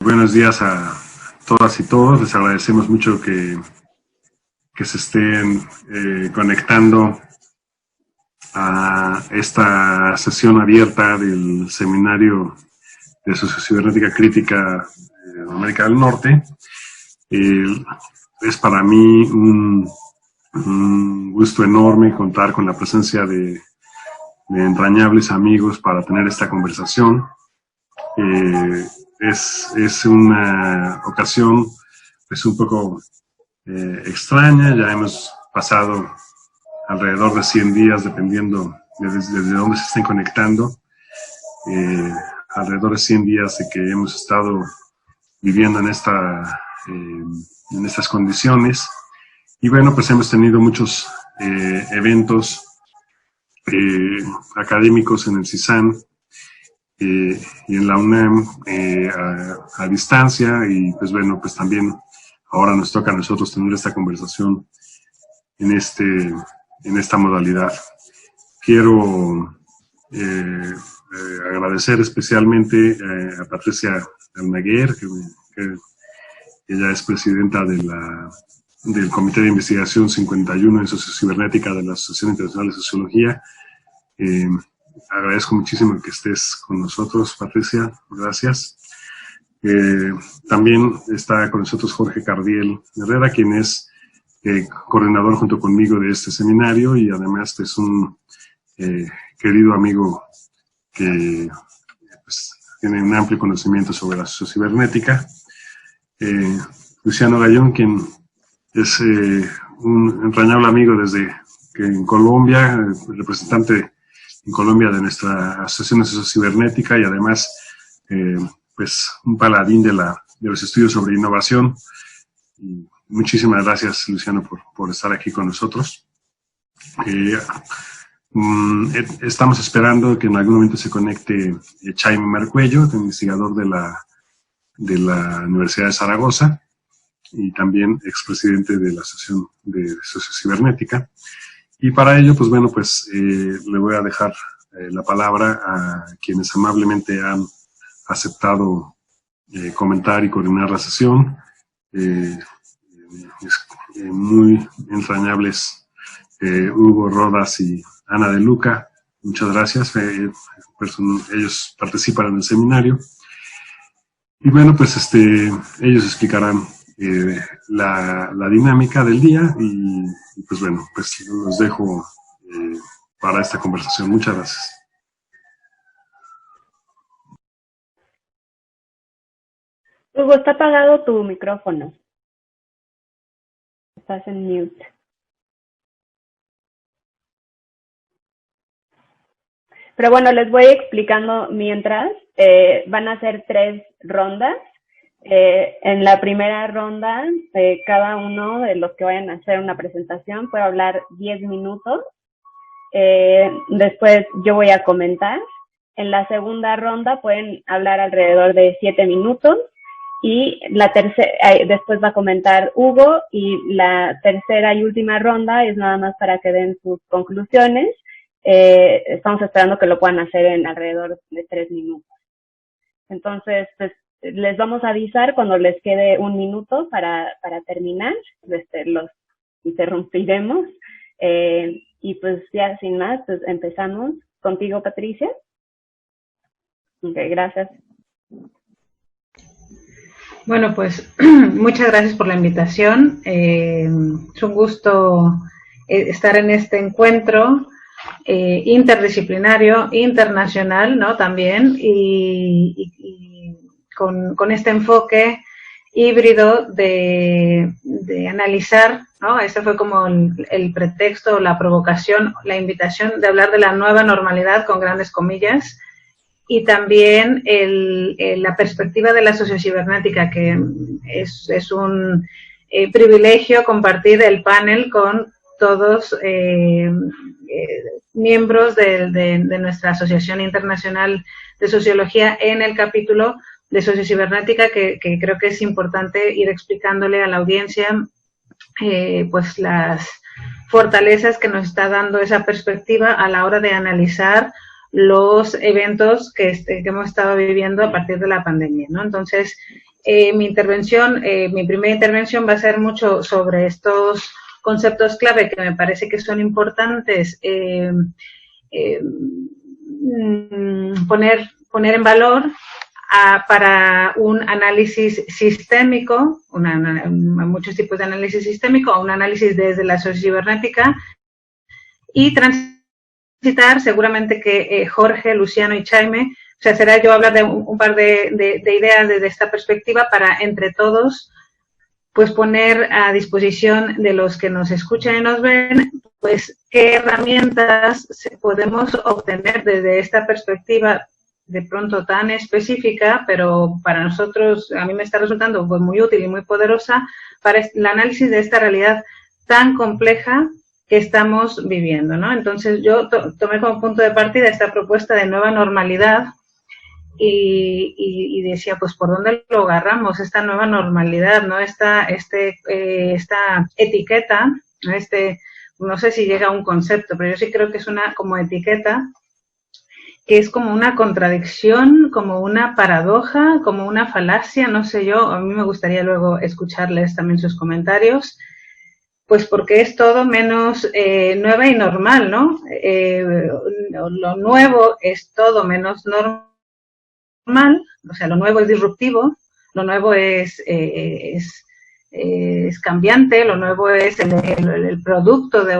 Buenos días a todas y todos. Les agradecemos mucho que se estén conectando a esta sesión abierta del Seminario de Sociocibernética Crítica de América del Norte. Es para mí un gusto enorme contar con la presencia de entrañables amigos para tener esta conversación. Es una ocasión pues un poco extraña. Ya hemos pasado alrededor de 100 días, dependiendo desde dónde se estén conectando, alrededor de 100 días de que hemos estado viviendo en estas condiciones. Y bueno, pues hemos tenido muchos eventos académicos en el CISAN y en la UNAM a distancia, y pues bueno, pues también ahora nos toca a nosotros tener esta conversación en esta modalidad. Quiero agradecer especialmente a Patricia Almaguer, que ella es presidenta del Comité de Investigación 51 en Sociocibernética de la Asociación Internacional de Sociología. Agradezco muchísimo que estés con nosotros, Patricia, gracias. También está con nosotros Jorge Cardiel Herrera, quien es coordinador junto conmigo de este seminario, y además es un querido amigo que pues, tiene un amplio conocimiento sobre la sociocibernética. Luciano Gallón, quien es un entrañable amigo desde que en Colombia, representante en Colombia de nuestra Asociación de Sociocibernética, y además pues un paladín de los estudios sobre innovación. Y muchísimas gracias, Luciano, por estar aquí con nosotros. Estamos esperando que en algún momento se conecte Chaime Marcuello, investigador de la Universidad de Zaragoza, y también expresidente de la Asociación de Sociocibernética. Y para ello, pues bueno, pues le voy a dejar la palabra a quienes amablemente han aceptado comentar y coordinar la sesión. Muy entrañables Hugo Rodas y Ana de Luca, muchas gracias. Ellos participan en el seminario. Y bueno, pues ellos explicarán la dinámica del día, y pues bueno, pues los dejo para esta conversación. Muchas gracias. Hugo, está apagado tu micrófono. Estás en mute. Pero bueno, les voy explicando mientras. Van a ser 3 rondas. En la primera ronda, cada uno de los que vayan a hacer una presentación puede hablar 10 minutos. Después yo voy a comentar. En la segunda ronda pueden hablar alrededor de 7 minutos. Y después va a comentar Hugo, y la tercera y última ronda es nada más para que den sus conclusiones. Estamos esperando que lo puedan hacer en alrededor de 3 minutos. Entonces, pues, les vamos a avisar cuando les quede 1 minuto para terminar. Los interrumpiremos. Y pues ya sin más, pues empezamos contigo, Patricia. Ok, gracias. Bueno, pues muchas gracias por la invitación. Es un gusto estar en este encuentro interdisciplinario, internacional, ¿no? También, y con este enfoque híbrido de analizar, ¿no? Este fue como el pretexto, la provocación, la invitación de hablar de la nueva normalidad, con grandes comillas, y también la perspectiva de la sociocibernética, que es un privilegio compartir el panel con todos miembros de nuestra Asociación Internacional de Sociología en el capítulo de Sociocibernética, que creo que es importante ir explicándole a la audiencia pues las fortalezas que nos está dando esa perspectiva a la hora de analizar los eventos que hemos estado viviendo a partir de la pandemia, ¿no? Entonces, mi primera intervención va a ser mucho sobre estos conceptos clave que me parece que son importantes poner en valor para un análisis sistémico, muchos tipos de análisis sistémico, o un análisis desde la sociocibernética, y transitar, seguramente que Jorge, Luciano y Chaime, o sea, será yo hablar de un par de ideas desde esta perspectiva para, entre todos, pues poner a disposición de los que nos escuchan y nos ven, pues qué herramientas podemos obtener desde esta perspectiva de pronto tan específica, pero para nosotros, a mí me está resultando pues muy útil y muy poderosa para el análisis de esta realidad tan compleja que estamos viviendo, ¿no? Entonces yo tomé como punto de partida esta propuesta de nueva normalidad y decía, pues, ¿por dónde lo agarramos? Esta nueva normalidad, ¿no? Esta etiqueta, no sé si llega a un concepto, pero yo sí creo que es una como etiqueta, que es como una contradicción, como una paradoja, como una falacia, no sé yo, a mí me gustaría luego escucharles también sus comentarios, pues porque es todo menos nueva y normal, ¿no? Lo nuevo es todo menos normal, o sea, lo nuevo es disruptivo, lo nuevo es cambiante, lo nuevo es el producto de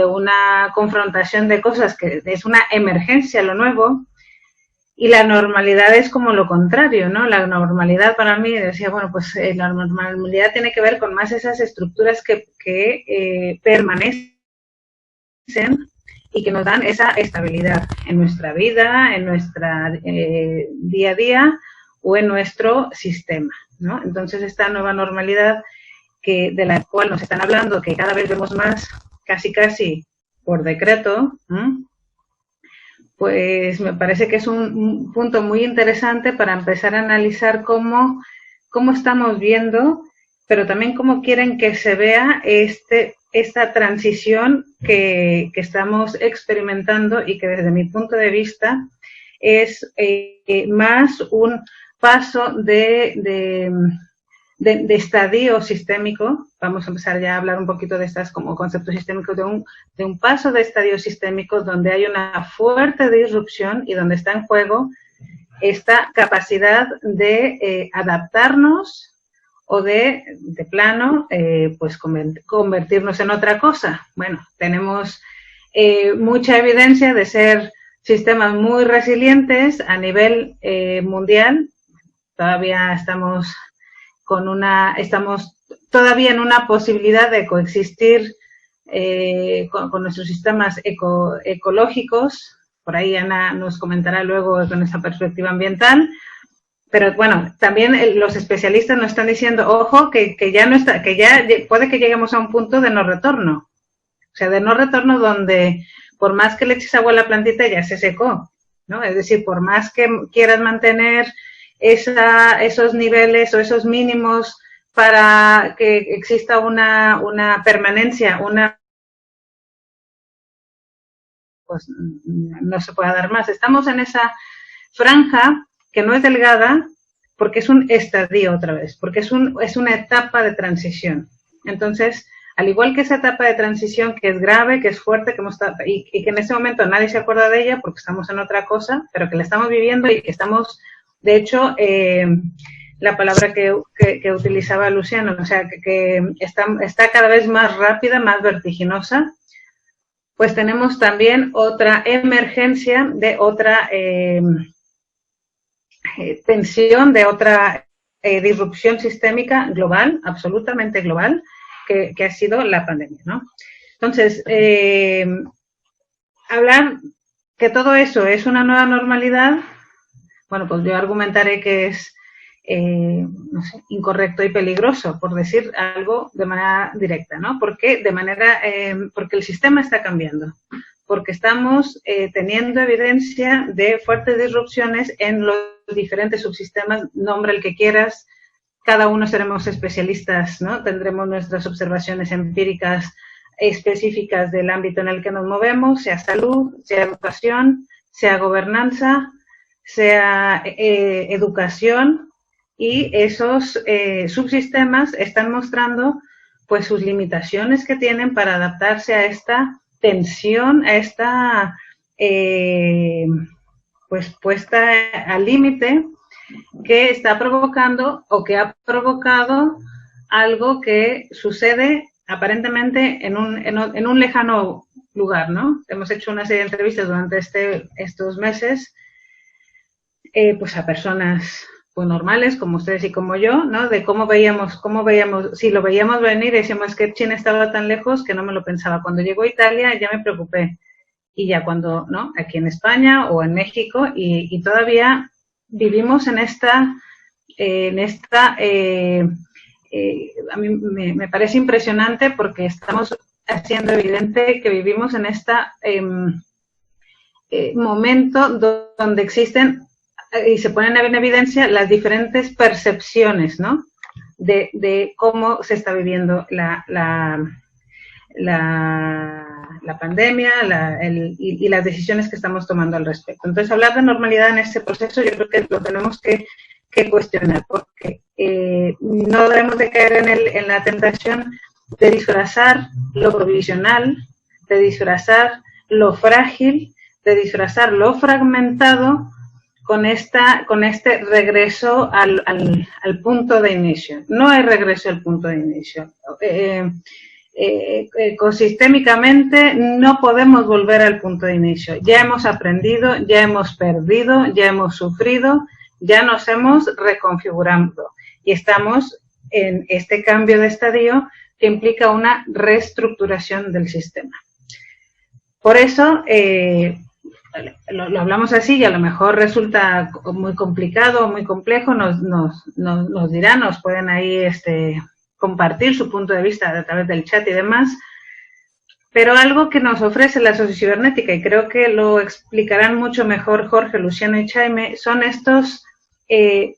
una confrontación de cosas, que es una emergencia lo nuevo, y la normalidad es como lo contrario, ¿no? La normalidad para mí, decía, bueno, pues la normalidad tiene que ver con más esas estructuras que permanecen y que nos dan esa estabilidad en nuestra vida, en nuestra día a día o en nuestro sistema, ¿no? Entonces, esta nueva normalidad de la cual nos están hablando, que cada vez vemos más, casi por decreto, pues me parece que es un punto muy interesante para empezar a analizar cómo estamos viendo, pero también cómo quieren que se vea esta transición que estamos experimentando y que desde mi punto de vista es más un paso de estadio sistémico. Vamos a empezar ya a hablar un poquito de estas como conceptos sistémicos, de un paso de estadio sistémico donde hay una fuerte disrupción y donde está en juego esta capacidad de adaptarnos o de plano, pues convertirnos en otra cosa. Bueno, tenemos mucha evidencia de ser sistemas muy resilientes a nivel mundial. Todavía estamos todavía en una posibilidad de coexistir con nuestros sistemas ecológicos. Por ahí Ana nos comentará luego con esa perspectiva ambiental. Pero bueno, también los especialistas nos están diciendo, ojo, que ya no está, que ya puede que lleguemos a un punto de no retorno. O sea, de no retorno donde por más que le eches agua a la plantita ya se secó, ¿no? Es decir, por más que quieras mantener esos niveles o esos mínimos para que exista una permanencia, pues no se puede dar más. Estamos en esa franja que no es delgada porque es un estadio otra vez, porque es una etapa de transición. Entonces, al igual que esa etapa de transición que es grave, que es fuerte, y que en ese momento nadie se acuerda de ella porque estamos en otra cosa, pero que la estamos viviendo y que estamos, de hecho, la palabra que utilizaba Luciano, o sea, que está cada vez más rápida, más vertiginosa, pues tenemos también otra emergencia de otra tensión, de otra disrupción sistémica global, absolutamente global, que ha sido la pandemia, ¿no? Entonces, hablar que todo eso es una nueva normalidad, bueno, pues yo argumentaré que es no sé, incorrecto y peligroso, por decir algo de manera directa, ¿no? Porque el sistema está cambiando, porque estamos teniendo evidencia de fuertes disrupciones en los diferentes subsistemas, nombre el que quieras, cada uno seremos especialistas, ¿no? Tendremos nuestras observaciones empíricas específicas del ámbito en el que nos movemos, sea salud, sea educación, sea gobernanza, sea educación, y esos subsistemas están mostrando pues sus limitaciones que tienen para adaptarse a esta tensión, a esta pues puesta al límite que está provocando o que ha provocado algo que sucede aparentemente en un lejano lugar, ¿no? Hemos hecho una serie de entrevistas durante estos meses pues a personas pues normales como ustedes y como yo, ¿no? De cómo veíamos, si lo veíamos venir, decíamos que China estaba tan lejos que no me lo pensaba. Cuando llegó a Italia ya me preocupé. Y ya cuando, ¿no? Aquí en España o en México y todavía vivimos en esta a mí me parece impresionante porque estamos haciendo evidente que vivimos en momento donde existen y se ponen en evidencia las diferentes percepciones, ¿no? De cómo se está viviendo la pandemia y las decisiones que estamos tomando al respecto. Entonces, hablar de normalidad en este proceso yo creo que lo tenemos que cuestionar, porque no debemos de caer en la tentación de disfrazar lo provisional, de disfrazar lo frágil, de disfrazar lo fragmentado con este regreso al punto de inicio. No hay regreso al punto de inicio. Ecosistémicamente no podemos volver al punto de inicio. Ya hemos aprendido, ya hemos perdido, ya hemos sufrido, ya nos hemos reconfigurado y estamos en este cambio de estadio que implica una reestructuración del sistema. Por eso, lo hablamos así y a lo mejor resulta muy complicado, muy complejo, nos dirán, nos pueden ahí compartir su punto de vista a través del chat y demás, pero algo que nos ofrece la sociocibernética, y creo que lo explicarán mucho mejor Jorge, Luciano y Chaime, son estos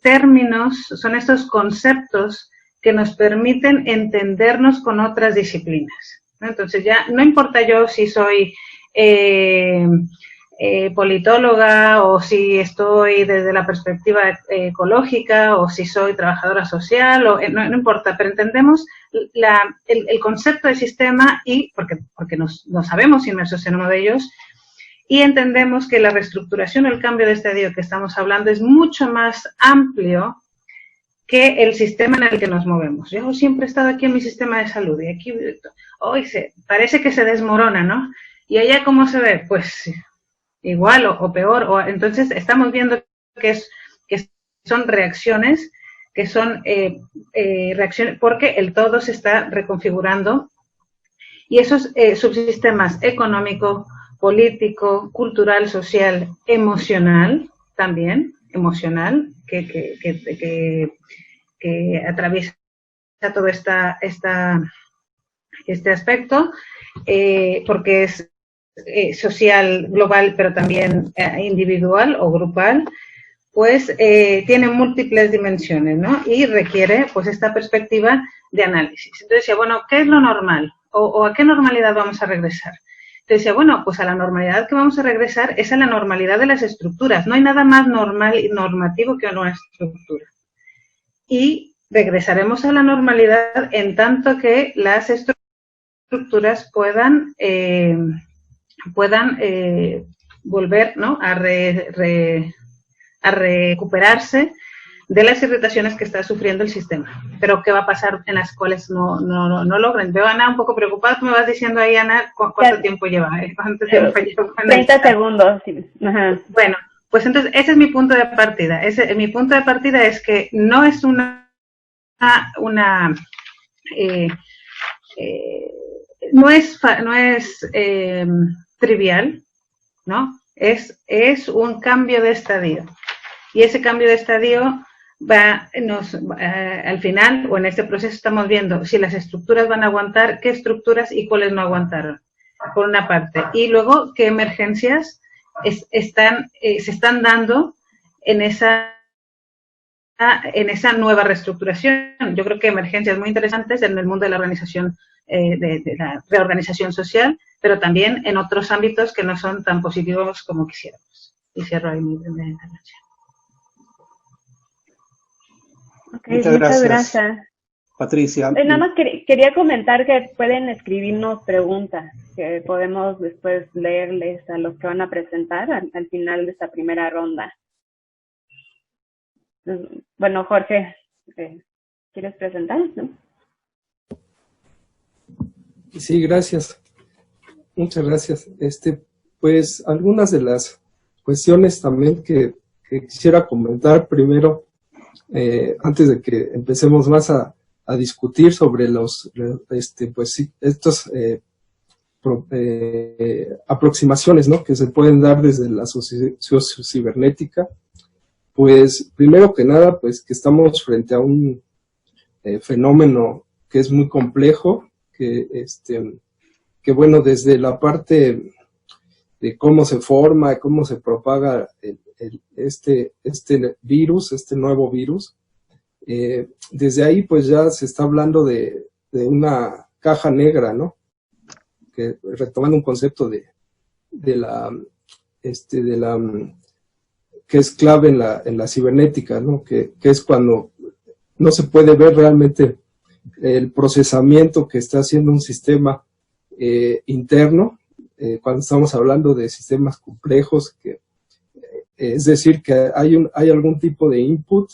términos, son estos conceptos que nos permiten entendernos con otras disciplinas, ¿no? Entonces ya no importa yo si soy politóloga o si estoy desde la perspectiva ecológica o si soy trabajadora social, no importa, pero entendemos el concepto de sistema y porque nos sabemos inmersos en uno de ellos y entendemos que la reestructuración o el cambio de estadio que estamos hablando es mucho más amplio que el sistema en el que nos movemos. Yo siempre he estado aquí en mi sistema de salud y aquí hoy parece que se desmorona, ¿no? Y allá ¿cómo se ve? Pues igual o peor. Entonces estamos viendo que son reacciones, que son reacciones porque el todo se está reconfigurando y esos subsistemas económico, político, cultural, social, emocional, también emocional, que atraviesa todo este aspecto, porque es social, global, pero también individual o grupal, pues tiene múltiples dimensiones, ¿no? Y requiere, pues, esta perspectiva de análisis. Entonces decía, bueno, ¿qué es lo normal? ¿O a qué normalidad vamos a regresar? Entonces decía, bueno, pues a la normalidad que vamos a regresar es a la normalidad de las estructuras. No hay nada más normal y normativo que una estructura. Y regresaremos a la normalidad en tanto que las estructuras puedan volver, ¿no? a recuperarse de las irritaciones que está sufriendo el sistema. Pero ¿qué va a pasar en las cuales no logren? Veo a Ana un poco preocupada. Tú me vas diciendo ahí, Ana, ¿cuánto tiempo lleva? ¿Cuánto tiempo lleva? 30 segundos. Sí. Ajá. Bueno, pues entonces ese es mi punto de partida. Mi punto de partida es que no es no es trivial, ¿no? Es un cambio de estadio. Y ese cambio de estadio al final, o en este proceso estamos viendo si las estructuras van a aguantar, qué estructuras y cuáles no aguantaron, por una parte. Y luego, qué emergencias se están dando en esa nueva reestructuración. Yo creo que emergencias muy interesantes en el mundo de la organización, de la reorganización social, pero también en otros ámbitos que no son tan positivos como quisiéramos. Y cierro ahí mi primera intervención. Okay, muchas gracias. Gracias. Patricia. Nada más quería comentar que pueden escribirnos preguntas que podemos después leerles a los que van a presentar al final de esta primera ronda. Bueno, Jorge, ¿quieres presentar? ¿No? Sí, gracias. Muchas gracias. Pues algunas de las cuestiones también que quisiera comentar primero, antes de que empecemos más a discutir sobre estas aproximaciones, ¿no?, que se pueden dar desde la sociocibernética. Pues primero que nada, pues que estamos frente a un fenómeno que es muy complejo, que bueno, desde la parte de cómo se forma, cómo se propaga este virus, este nuevo virus, desde ahí pues ya se está hablando de una caja negra, ¿no? Que retomando un concepto de la que es clave en la cibernética, ¿no? Que es cuando no se puede ver realmente el procesamiento que está haciendo un sistema interno, cuando estamos hablando de sistemas complejos, es decir, que hay algún tipo de input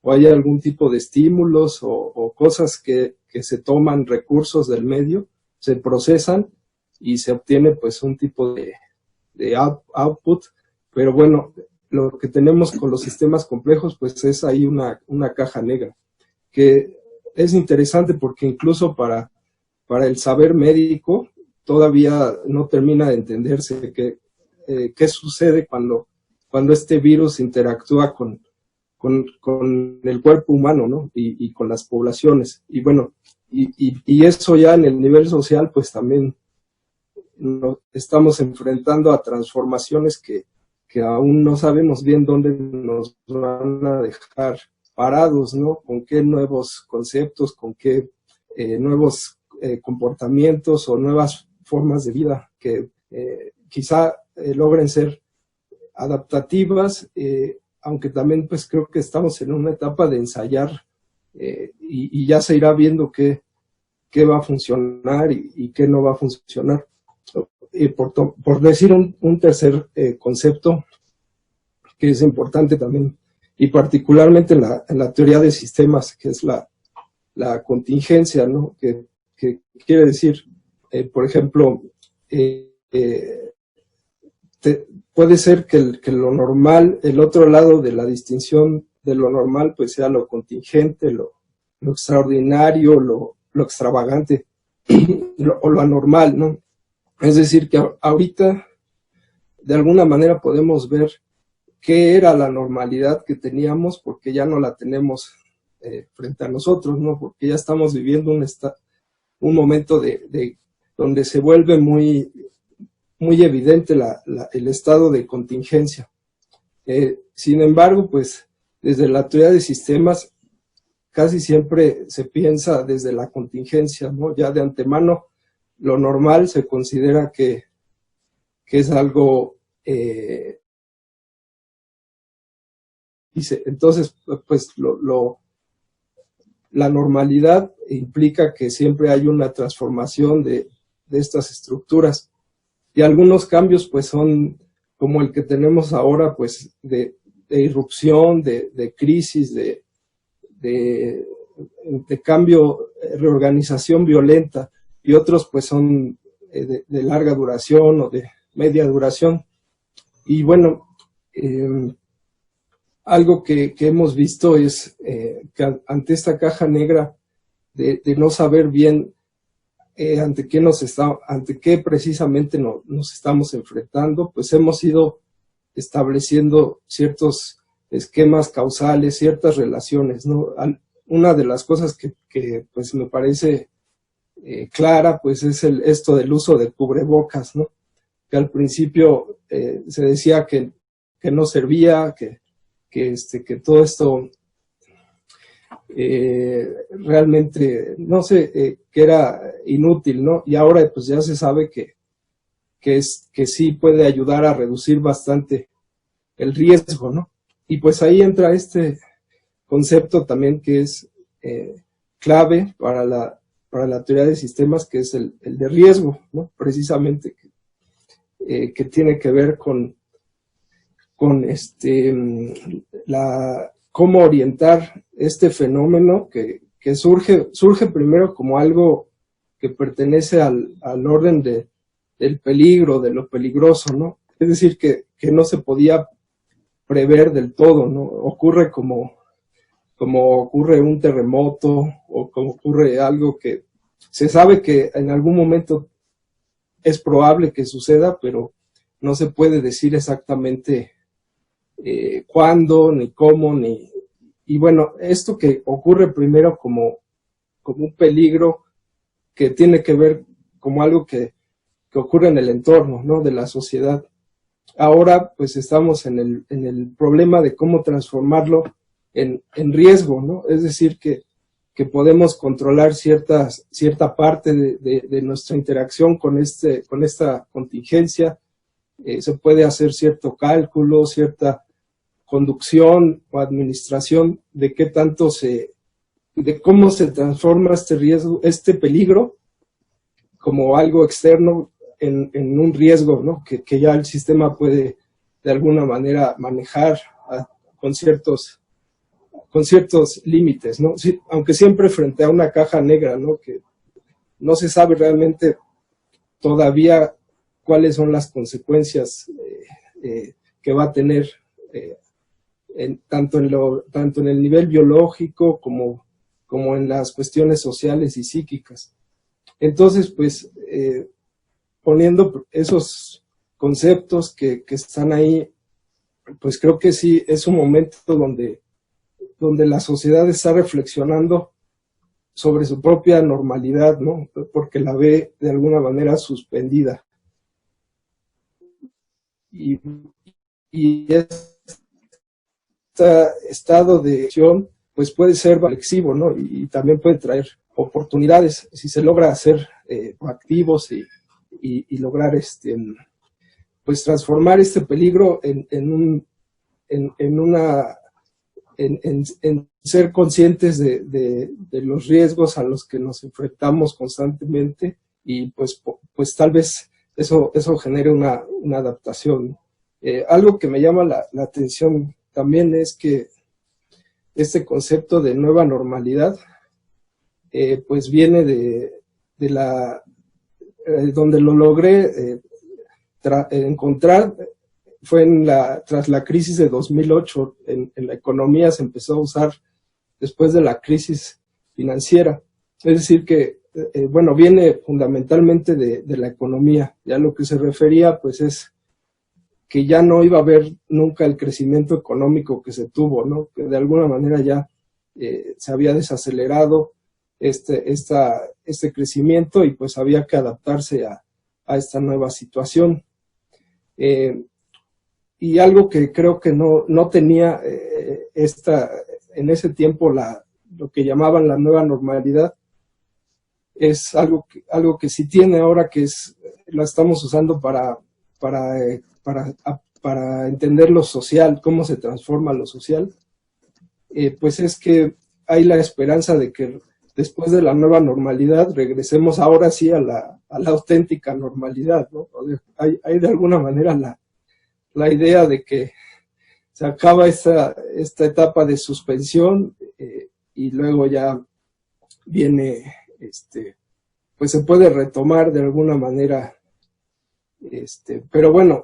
o hay algún tipo de estímulos o cosas que se toman, recursos del medio, se procesan y se obtiene pues un tipo de output, pero bueno, lo que tenemos con los sistemas complejos pues es ahí una caja negra, que es interesante porque incluso para el saber médico todavía no termina de entenderse qué sucede cuando este virus interactúa con el cuerpo humano, ¿no? Y con las poblaciones. Y bueno, y eso ya en el nivel social, pues también nos estamos enfrentando a transformaciones que aún no sabemos bien dónde nos van a dejar parados, ¿no? Con qué nuevos conceptos, con qué nuevos comportamientos o nuevas formas de vida que quizá logren ser adaptativas, aunque también pues creo que estamos en una etapa de ensayar y ya se irá viendo qué va a funcionar y qué no va a funcionar. Por decir un tercer concepto que es importante también, y particularmente en la teoría de sistemas, que es la contingencia, ¿no? Que quiere decir, por ejemplo, puede ser que lo normal, el otro lado de la distinción de lo normal, pues sea lo contingente, lo extraordinario, lo extravagante, o lo anormal, ¿no? Es decir, que ahorita, de alguna manera podemos ver qué era la normalidad que teníamos, porque ya no la tenemos frente a nosotros, ¿no? Porque ya estamos viviendo un momento donde se vuelve muy evidente el estado de contingencia. Sin embargo, pues, desde la teoría de sistemas, casi siempre se piensa desde la contingencia, ¿no? Ya de antemano, lo normal se considera que es algo... entonces, pues, la normalidad implica que siempre hay una transformación de estas estructuras. Y algunos cambios, pues, son como el que tenemos ahora, pues, de irrupción, de crisis, de cambio, reorganización violenta, y otros, pues, son de larga duración o de media duración. Y bueno, algo que hemos visto es que ante esta caja negra de no saber bien ante qué precisamente nos estamos enfrentando, pues hemos ido estableciendo ciertos esquemas causales, ciertas relaciones, ¿no? Una de las cosas que pues me parece clara, pues es esto del uso de cubrebocas, ¿no? Que al principio se decía que no servía, que todo esto realmente, no sé, que era inútil, ¿no? Y ahora pues ya se sabe que sí puede ayudar a reducir bastante el riesgo, ¿no? Y pues ahí entra concepto también que es clave para la teoría de sistemas, que es el de riesgo, ¿no? Precisamente que tiene que ver con cómo orientar este fenómeno que surge primero como algo que pertenece al orden del peligro, de lo peligroso, ¿no? Es decir, que no se podía prever del todo, ¿no? Ocurre como ocurre un terremoto o como ocurre algo que se sabe que en algún momento es probable que suceda, pero no se puede decir exactamente cuándo, ni cómo, y bueno, esto que ocurre primero como un peligro que tiene que ver como algo que ocurre en el entorno, ¿no? De la sociedad. Ahora pues estamos en el problema de cómo transformarlo en riesgo, ¿no? Es decir, que podemos controlar cierta parte de nuestra interacción con esta contingencia. Se puede hacer cierto cálculo, cierta conducción o administración de qué tanto de cómo se transforma este riesgo, este peligro, como algo externo en un riesgo, ¿no? Que ya el sistema puede de alguna manera manejar con ciertos límites, ¿no? Sí, aunque siempre frente a una caja negra, ¿no? Que no se sabe realmente todavía cuáles son las consecuencias que va a tener tanto en el nivel biológico como en las cuestiones sociales y psíquicas. Entonces, pues, poniendo esos conceptos que están ahí, pues creo que sí es un momento donde la sociedad está reflexionando sobre su propia normalidad, ¿no? Porque la ve de alguna manera suspendida. Y este estado de acción pues puede ser reflexivo, ¿no? Y también puede traer oportunidades si se logra ser activos y lograr pues transformar este peligro en ser conscientes de los riesgos a los que nos enfrentamos constantemente, y pues tal vez eso genere una adaptación. Algo que me llama la atención también es que este concepto de nueva normalidad pues viene de donde lo logré encontrar fue tras la crisis de 2008. En la economía se empezó a usar después de la crisis financiera. Es decir que, bueno, viene fundamentalmente de la economía. Ya lo que se refería, pues, es que ya no iba a haber nunca el crecimiento económico que se tuvo, ¿no? Que de alguna manera ya se había desacelerado este crecimiento, y pues había que adaptarse a esta nueva situación. Y algo que creo que no tenía en ese tiempo lo que llamaban la nueva normalidad, es algo que sí tiene ahora, que la estamos usando para entender lo social, cómo se transforma lo social. Pues es que hay la esperanza de que después de la nueva normalidad regresemos ahora sí a la auténtica normalidad, ¿no? Hay de alguna manera la idea de que se acaba esta etapa de suspensión, y luego ya viene, pues se puede retomar de alguna manera, pero bueno,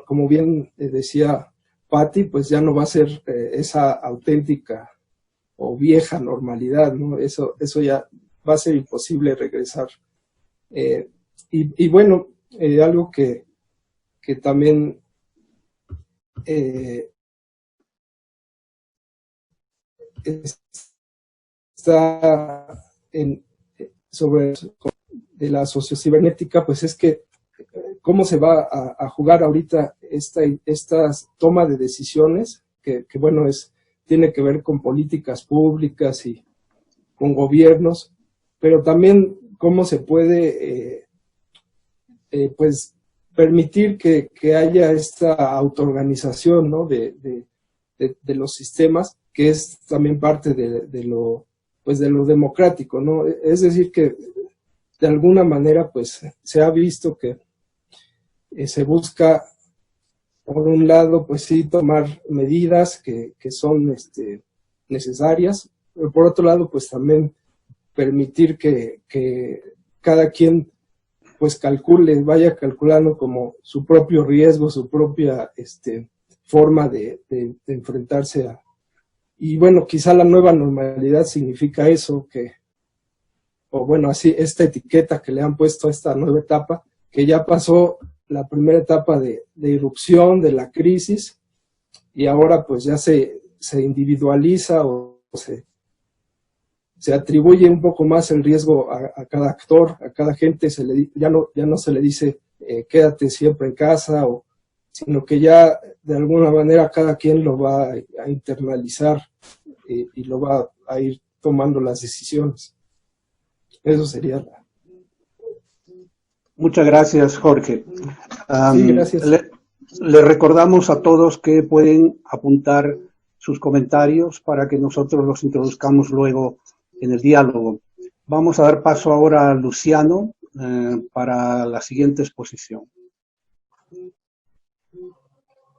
como bien decía Patti, pues ya no va a ser esa auténtica o vieja normalidad, ¿no? Eso ya va a ser imposible regresar. Y bueno, algo que también está sobre de la sociocibernética, pues es que cómo se va a jugar ahorita esta toma de decisiones, que bueno, tiene que ver con políticas públicas y con gobiernos, pero también cómo se puede pues permitir que haya esta autoorganización, ¿no? de de los sistemas, que es también parte de lo democrático, ¿no? Es decir, que de alguna manera pues se ha visto que se busca, por un lado, pues sí, tomar medidas que son necesarias, pero por otro lado, pues también permitir que cada quien pues vaya calculando como su propio riesgo, su propia forma de enfrentarse a... Y bueno, quizá la nueva normalidad significa eso, así, esta etiqueta que le han puesto a esta nueva etapa, que ya pasó la primera etapa de irrupción de la crisis, y ahora pues ya se individualiza o se atribuye un poco más el riesgo a cada actor, a cada gente, ya no se le dice quédate siempre en casa, sino que ya de alguna manera cada quien lo va a internalizar y lo va a ir tomando las decisiones. Eso sería. Muchas gracias, Jorge. Sí, gracias. Le recordamos a todos que pueden apuntar sus comentarios para que nosotros los introduzcamos luego en el diálogo. Vamos a dar paso ahora a Luciano para la siguiente exposición.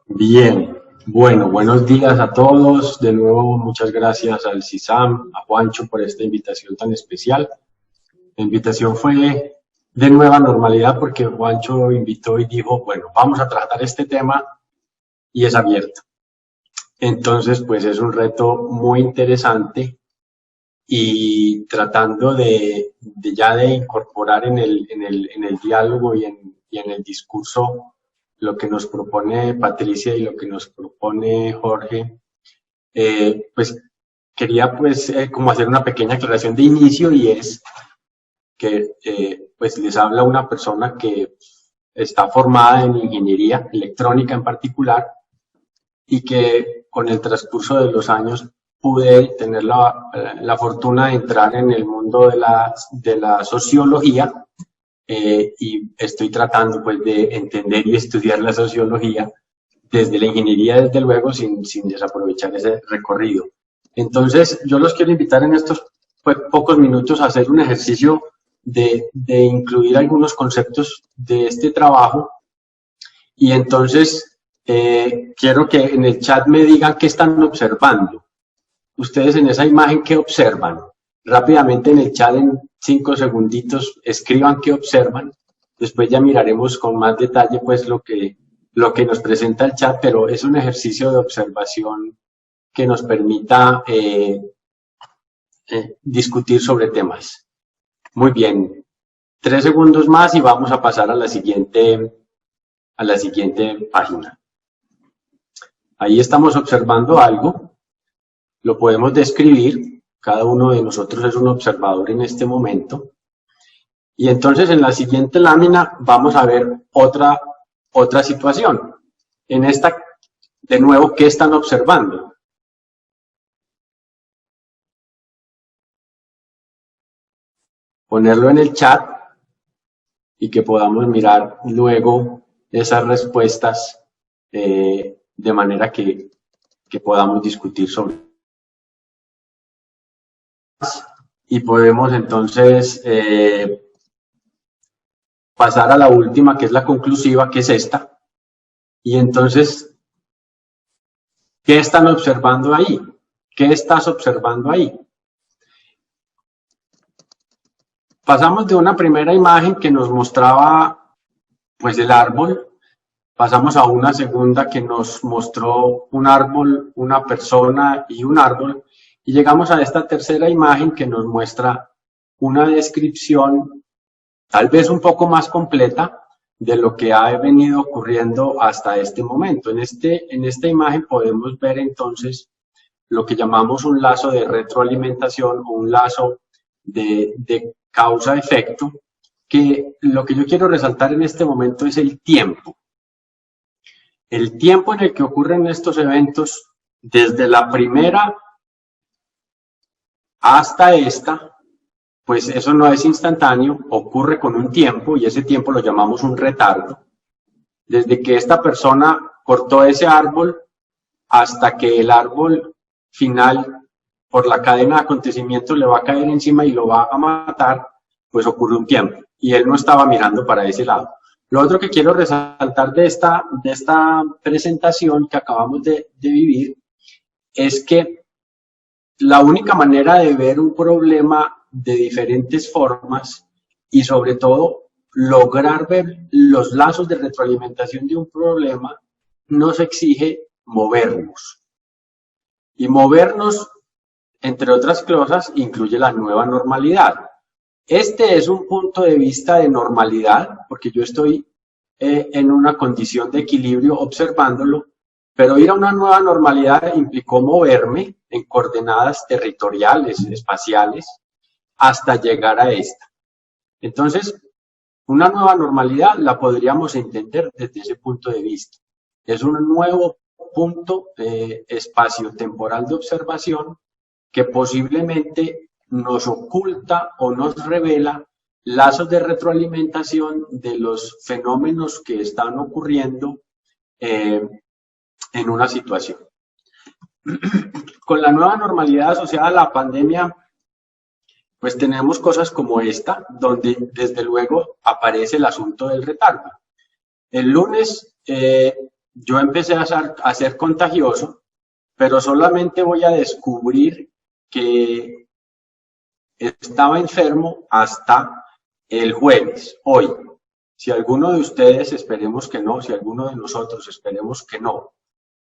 Bien, bueno, buenos días a todos. De nuevo, muchas gracias al CISAM, a Juancho por esta invitación tan especial. La invitación fue de nueva normalidad porque Juancho invitó y dijo, bueno, vamos a tratar este tema y es abierto. Entonces, pues es un reto muy interesante y tratando de incorporar en el diálogo y en el discurso lo que nos propone Patricia y lo que nos propone Jorge, pues quería pues como hacer una pequeña aclaración de inicio, y es que pues les habla una persona que está formada en ingeniería electrónica en particular y que con el transcurso de los años pude tener la fortuna de entrar en el mundo de la sociología, y estoy tratando pues de entender y estudiar la sociología desde la ingeniería, desde luego, sin desaprovechar ese recorrido. Entonces, yo los quiero invitar en estos pues, pocos minutos a hacer un ejercicio de incluir algunos conceptos de este trabajo, y entonces quiero que en el chat me digan qué están observando. Ustedes en esa imagen, ¿qué observan? Rápidamente en el chat, en 5 segunditos, escriban qué observan. Después ya miraremos con más detalle pues lo que nos presenta el chat, pero es un ejercicio de observación que nos permita discutir sobre temas. Muy bien, 3 segundos más y vamos a pasar a la siguiente página. Ahí estamos observando algo, lo podemos describir, cada uno de nosotros es un observador en este momento, y entonces en la siguiente lámina vamos a ver otra situación. En esta, de nuevo, ¿qué están observando? Ponerlo en el chat y que podamos mirar luego esas respuestas de manera que podamos discutir sobre. Y podemos entonces pasar a la última, que es la conclusiva, que es esta. Y entonces, ¿qué están observando ahí? ¿Qué estás observando ahí? Pasamos de una primera imagen que nos mostraba pues el árbol, pasamos a una segunda que nos mostró un árbol, una persona y un árbol, y llegamos a esta tercera imagen que nos muestra una descripción tal vez un poco más completa de lo que ha venido ocurriendo hasta este momento. En esta imagen podemos ver entonces lo que llamamos un lazo de retroalimentación o un lazo de causa-efecto, que lo que yo quiero resaltar en este momento es el tiempo. El tiempo en el que ocurren estos eventos, desde la primera hasta esta, pues eso no es instantáneo, ocurre con un tiempo y ese tiempo lo llamamos un retardo. Desde que esta persona cortó ese árbol hasta que el árbol final, por la cadena de acontecimientos, le va a caer encima y lo va a matar, pues ocurre un tiempo. Y él no estaba mirando para ese lado. Lo otro que quiero resaltar de esta presentación que acabamos de vivir es que la única manera de ver un problema de diferentes formas y sobre todo lograr ver los lazos de retroalimentación de un problema nos exige movernos. Y movernos, entre otras cosas, incluye la nueva normalidad. Este es un punto de vista de normalidad, porque yo estoy en una condición de equilibrio observándolo, pero ir a una nueva normalidad implicó moverme en coordenadas territoriales, espaciales, hasta llegar a esta. Entonces, una nueva normalidad la podríamos entender desde ese punto de vista. Es un nuevo punto espacio-temporal de observación que posiblemente nos oculta o nos revela lazos de retroalimentación de los fenómenos que están ocurriendo en una situación. Con la nueva normalidad asociada a la pandemia, pues tenemos cosas como esta, donde desde luego aparece el asunto del retardo. El lunes yo empecé a ser contagioso, pero solamente voy a descubrir que estaba enfermo hasta el jueves, hoy. Si alguno de ustedes, esperemos que no, si alguno de nosotros, esperemos que no,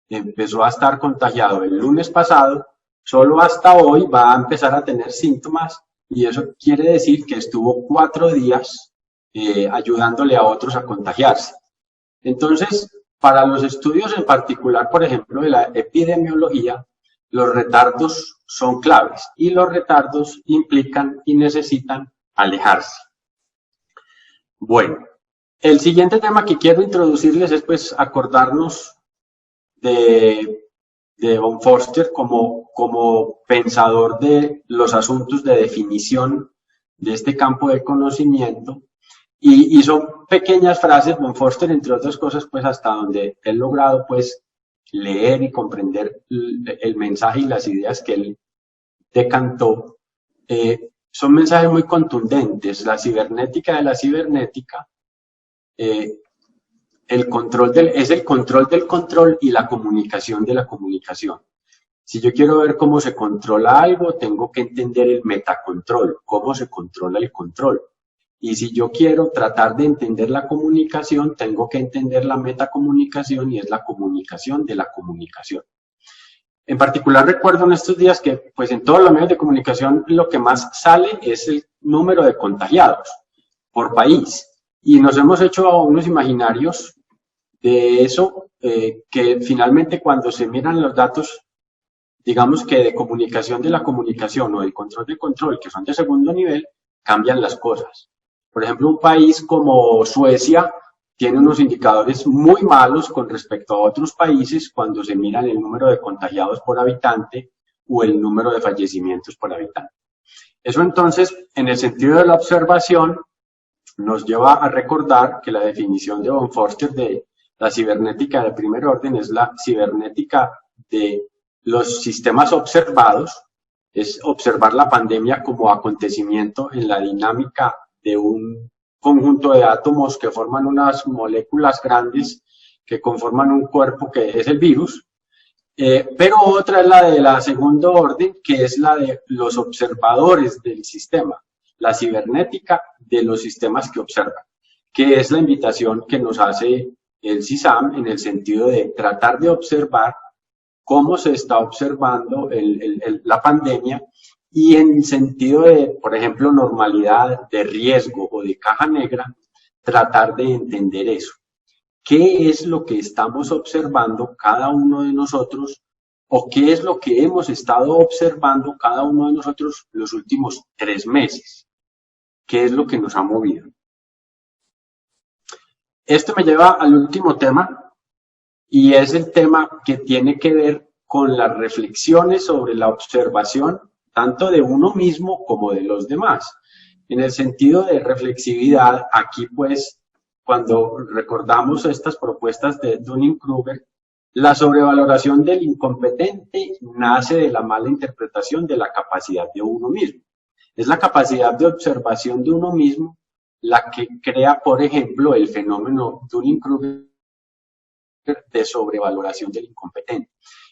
empezó a estar contagiado el lunes pasado, solo hasta hoy va a empezar a tener síntomas y eso quiere decir que estuvo 4 días ayudándole a otros a contagiarse. Entonces, para los estudios en particular, por ejemplo, de la epidemiología, los retardos son claves y los retardos implican y necesitan alejarse. Bueno, el siguiente tema que quiero introducirles es pues acordarnos de von Forster como pensador de los asuntos de definición de este campo del conocimiento y son pequeñas frases, von Forster entre otras cosas pues hasta donde he logrado pues leer y comprender el mensaje y las ideas que él decantó, son mensajes muy contundentes. La cibernética de la cibernética es el control del control y la comunicación de la comunicación. Si yo quiero ver cómo se controla algo, tengo que entender el metacontrol, cómo se controla el control. Y si yo quiero tratar de entender la comunicación, tengo que entender la metacomunicación y es la comunicación de la comunicación. En particular recuerdo en estos días que pues en todos los medios de comunicación lo que más sale es el número de contagiados por país. Y nos hemos hecho unos imaginarios de eso, que finalmente cuando se miran los datos, digamos que de comunicación de la comunicación o del control de control, que son de segundo nivel, cambian las cosas. Por ejemplo, un país como Suecia tiene unos indicadores muy malos con respecto a otros países cuando se miran el número de contagiados por habitante o el número de fallecimientos por habitante. Eso entonces, en el sentido de la observación, nos lleva a recordar que la definición de von Forster de la cibernética de primer orden es la cibernética de los sistemas observados, es observar la pandemia como acontecimiento en la dinámica de un conjunto de átomos que forman unas moléculas grandes que conforman un cuerpo que es el virus, pero otra es la de la segundo orden, que es la de los observadores del sistema, la cibernética de los sistemas que observan, que es la invitación que nos hace el CISAM en el sentido de tratar de observar cómo se está observando la pandemia y en sentido de, por ejemplo, normalidad, de riesgo o de caja negra, tratar de entender eso. ¿Qué es lo que estamos observando cada uno de nosotros o qué es lo que hemos estado observando cada uno de nosotros los últimos 3 meses? ¿Qué es lo que nos ha movido? Esto me lleva al último tema y es el tema que tiene que ver con las reflexiones sobre la observación tanto de uno mismo como de los demás. En el sentido de reflexividad, aquí pues cuando recordamos estas propuestas de Dunning-Kruger, La sobrevaloración del incompetente nace de la mala interpretación de la capacidad de uno mismo. Es la capacidad de observación de uno mismo la que crea, por ejemplo, el fenómeno Dunning-Kruger de sobrevaloración del incompetente.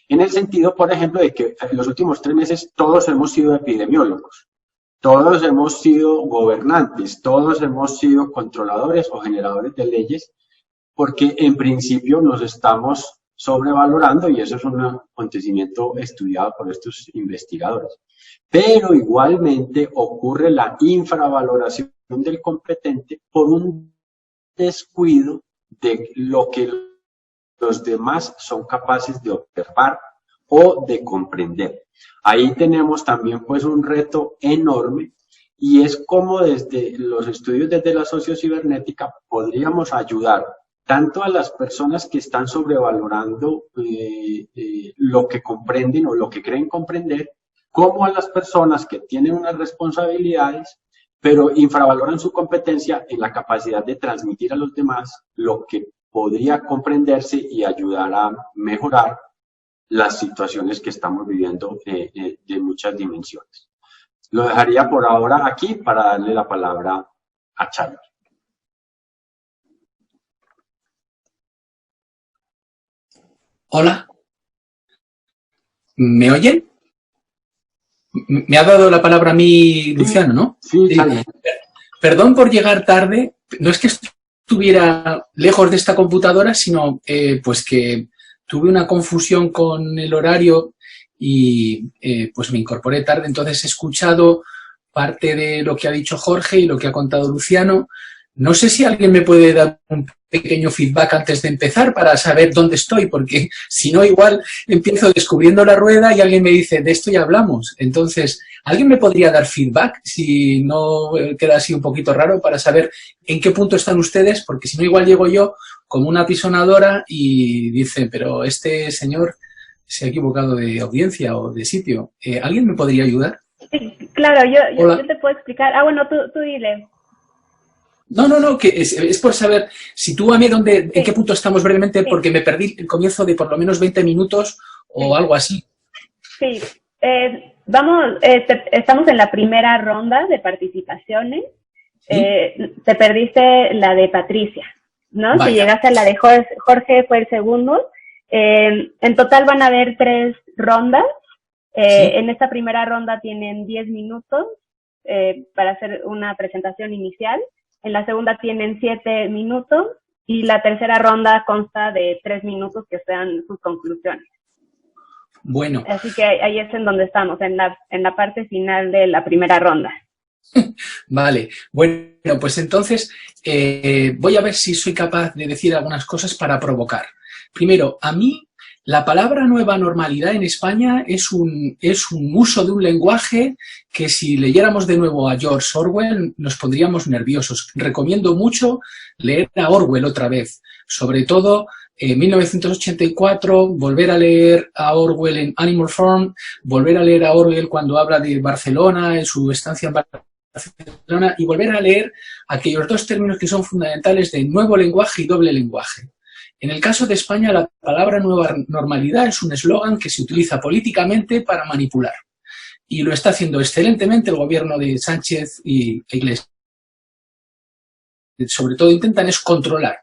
En el sentido, por ejemplo, de que en los últimos 3 meses todos hemos sido epidemiólogos, todos hemos sido gobernantes, todos hemos sido controladores o generadores de leyes, porque en principio nos estamos sobrevalorando y eso es un acontecimiento estudiado por estos investigadores. Pero igualmente ocurre la infravaloración del competente por un descuido de lo que los demás son capaces de observar o de comprender. Ahí tenemos también pues un reto enorme y es como desde los estudios desde la sociocibernética podríamos ayudar tanto a las personas que están sobrevalorando lo que comprenden o lo que creen comprender, como a las personas que tienen unas responsabilidades, pero infravaloran su competencia en la capacidad de transmitir a los demás lo que podría comprenderse y ayudar a mejorar las situaciones que estamos viviendo de muchas dimensiones. Lo dejaría por ahora aquí para darle la palabra a Charlie. Hola. ¿Me oyen? Me ha dado la palabra a mí Luciano, ¿no? Sí, Charlie. Perdón por llegar tarde. No es que estuviera lejos de esta computadora, sino pues que tuve una confusión con el horario y pues me incorporé tarde. Entonces he escuchado parte de lo que ha dicho Jorge y lo que ha contado Luciano. No sé si alguien me puede dar un pequeño feedback antes de empezar para saber dónde estoy, porque si no igual empiezo descubriendo la rueda y alguien me dice, de esto ya hablamos. Entonces, ¿alguien me podría dar feedback si no queda así un poquito raro para saber en qué punto están ustedes? Porque si no igual llego yo como una pisonadora y dice, pero este señor se ha equivocado de audiencia o de sitio. ¿Alguien me podría ayudar? Sí, claro, yo te puedo explicar. Ah, bueno, tú dile. No, que es por saber, sitúame en qué punto estamos brevemente, porque me perdí el comienzo de por lo menos 20 minutos o algo así. Sí, estamos en la primera ronda de participaciones. ¿Sí? Te perdiste la de Patricia, ¿no? Vaya. Si llegaste a la de Jorge fue el segundo. En total van a haber 3 rondas. ¿Sí? En esta primera ronda tienen 10 minutos para hacer una presentación inicial. En la segunda tienen 7 minutos y la tercera ronda consta de 3 minutos que sean sus conclusiones. Bueno. Así que ahí es en donde estamos, en la parte final de la primera ronda. Vale. Bueno, pues entonces voy a ver si soy capaz de decir algunas cosas para provocar. Primero, a mí la palabra nueva normalidad en España es un uso de un lenguaje que si leyéramos de nuevo a George Orwell nos pondríamos nerviosos. Recomiendo mucho leer a Orwell otra vez, sobre todo en 1984, volver a leer a Orwell en Animal Farm, volver a leer a Orwell cuando habla de Barcelona, en su estancia en Barcelona, y volver a leer aquellos 2 términos que son fundamentales de nuevo lenguaje y doble lenguaje. En el caso de España, la palabra nueva normalidad es un eslogan que se utiliza políticamente para manipular. Y lo está haciendo excelentemente el gobierno de Sánchez y Iglesias. Sobre todo intentan es controlar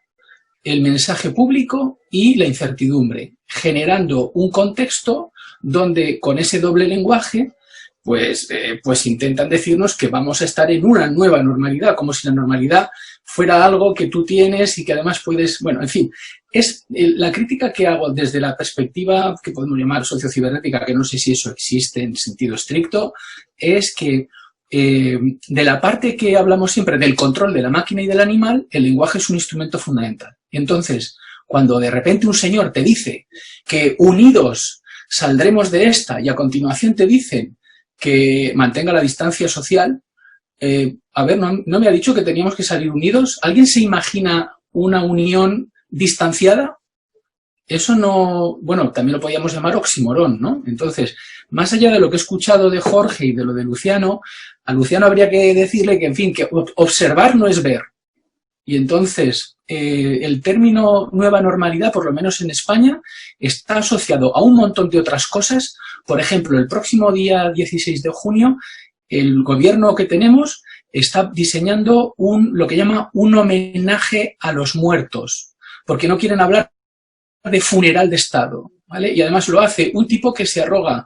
el mensaje público y la incertidumbre, generando un contexto donde con ese doble lenguaje pues intentan decirnos que vamos a estar en una nueva normalidad, como si la normalidad fuera algo que tú tienes y que además puedes, bueno, en fin, es la crítica que hago desde la perspectiva que podemos llamar sociocibernética, que no sé si eso existe en sentido estricto, es que de la parte que hablamos siempre del control de la máquina y del animal, el lenguaje es un instrumento fundamental. Entonces, cuando de repente un señor te dice que unidos saldremos de esta y a continuación te dicen que mantenga la distancia social, a ver, ¿no me ha dicho que teníamos que salir unidos? ¿Alguien se imagina una unión distanciada? Eso no, bueno, también lo podríamos llamar oxímoron, ¿no? Entonces, más allá de lo que he escuchado de Jorge y de lo de Luciano, a Luciano habría que decirle que, en fin, que observar no es ver. Y entonces, el término nueva normalidad, por lo menos en España, está asociado a un montón de otras cosas. Por ejemplo, el próximo día 16 de junio, el gobierno que tenemos está diseñando lo que llama un homenaje a los muertos, porque no quieren hablar de funeral de Estado, ¿vale? Y además lo hace un tipo que se arroga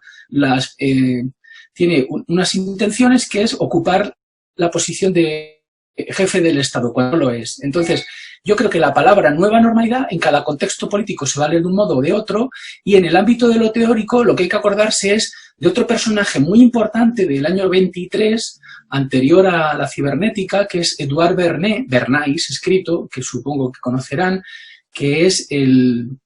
tiene unas intenciones que es ocupar la posición de jefe del Estado, cuando no lo es. Entonces, yo creo que la palabra nueva normalidad en cada contexto político se vale de un modo o de otro, y en el ámbito de lo teórico lo que hay que acordarse es de otro personaje muy importante del año 23, anterior a la cibernética, que es Edouard Bernays, escrito, que supongo que conocerán, que es el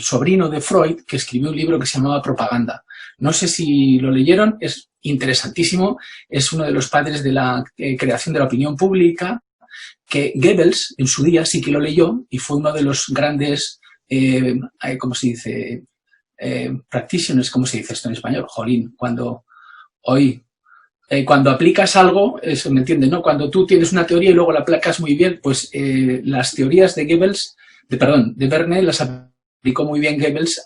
sobrino de Freud, que escribió un libro que se llamaba Propaganda. No sé si lo leyeron, es interesantísimo, es uno de los padres de la creación de la opinión pública, que Goebbels en su día sí que lo leyó y fue uno de los grandes, ¿cómo se dice? Practitioners, ¿cómo se dice esto en español? Jolín, cuando aplicas algo, eso me entiende, ¿no? Cuando tú tienes una teoría y luego la aplicas muy bien, pues las teorías de Goebbels, de Verne, las aplicó muy bien Goebbels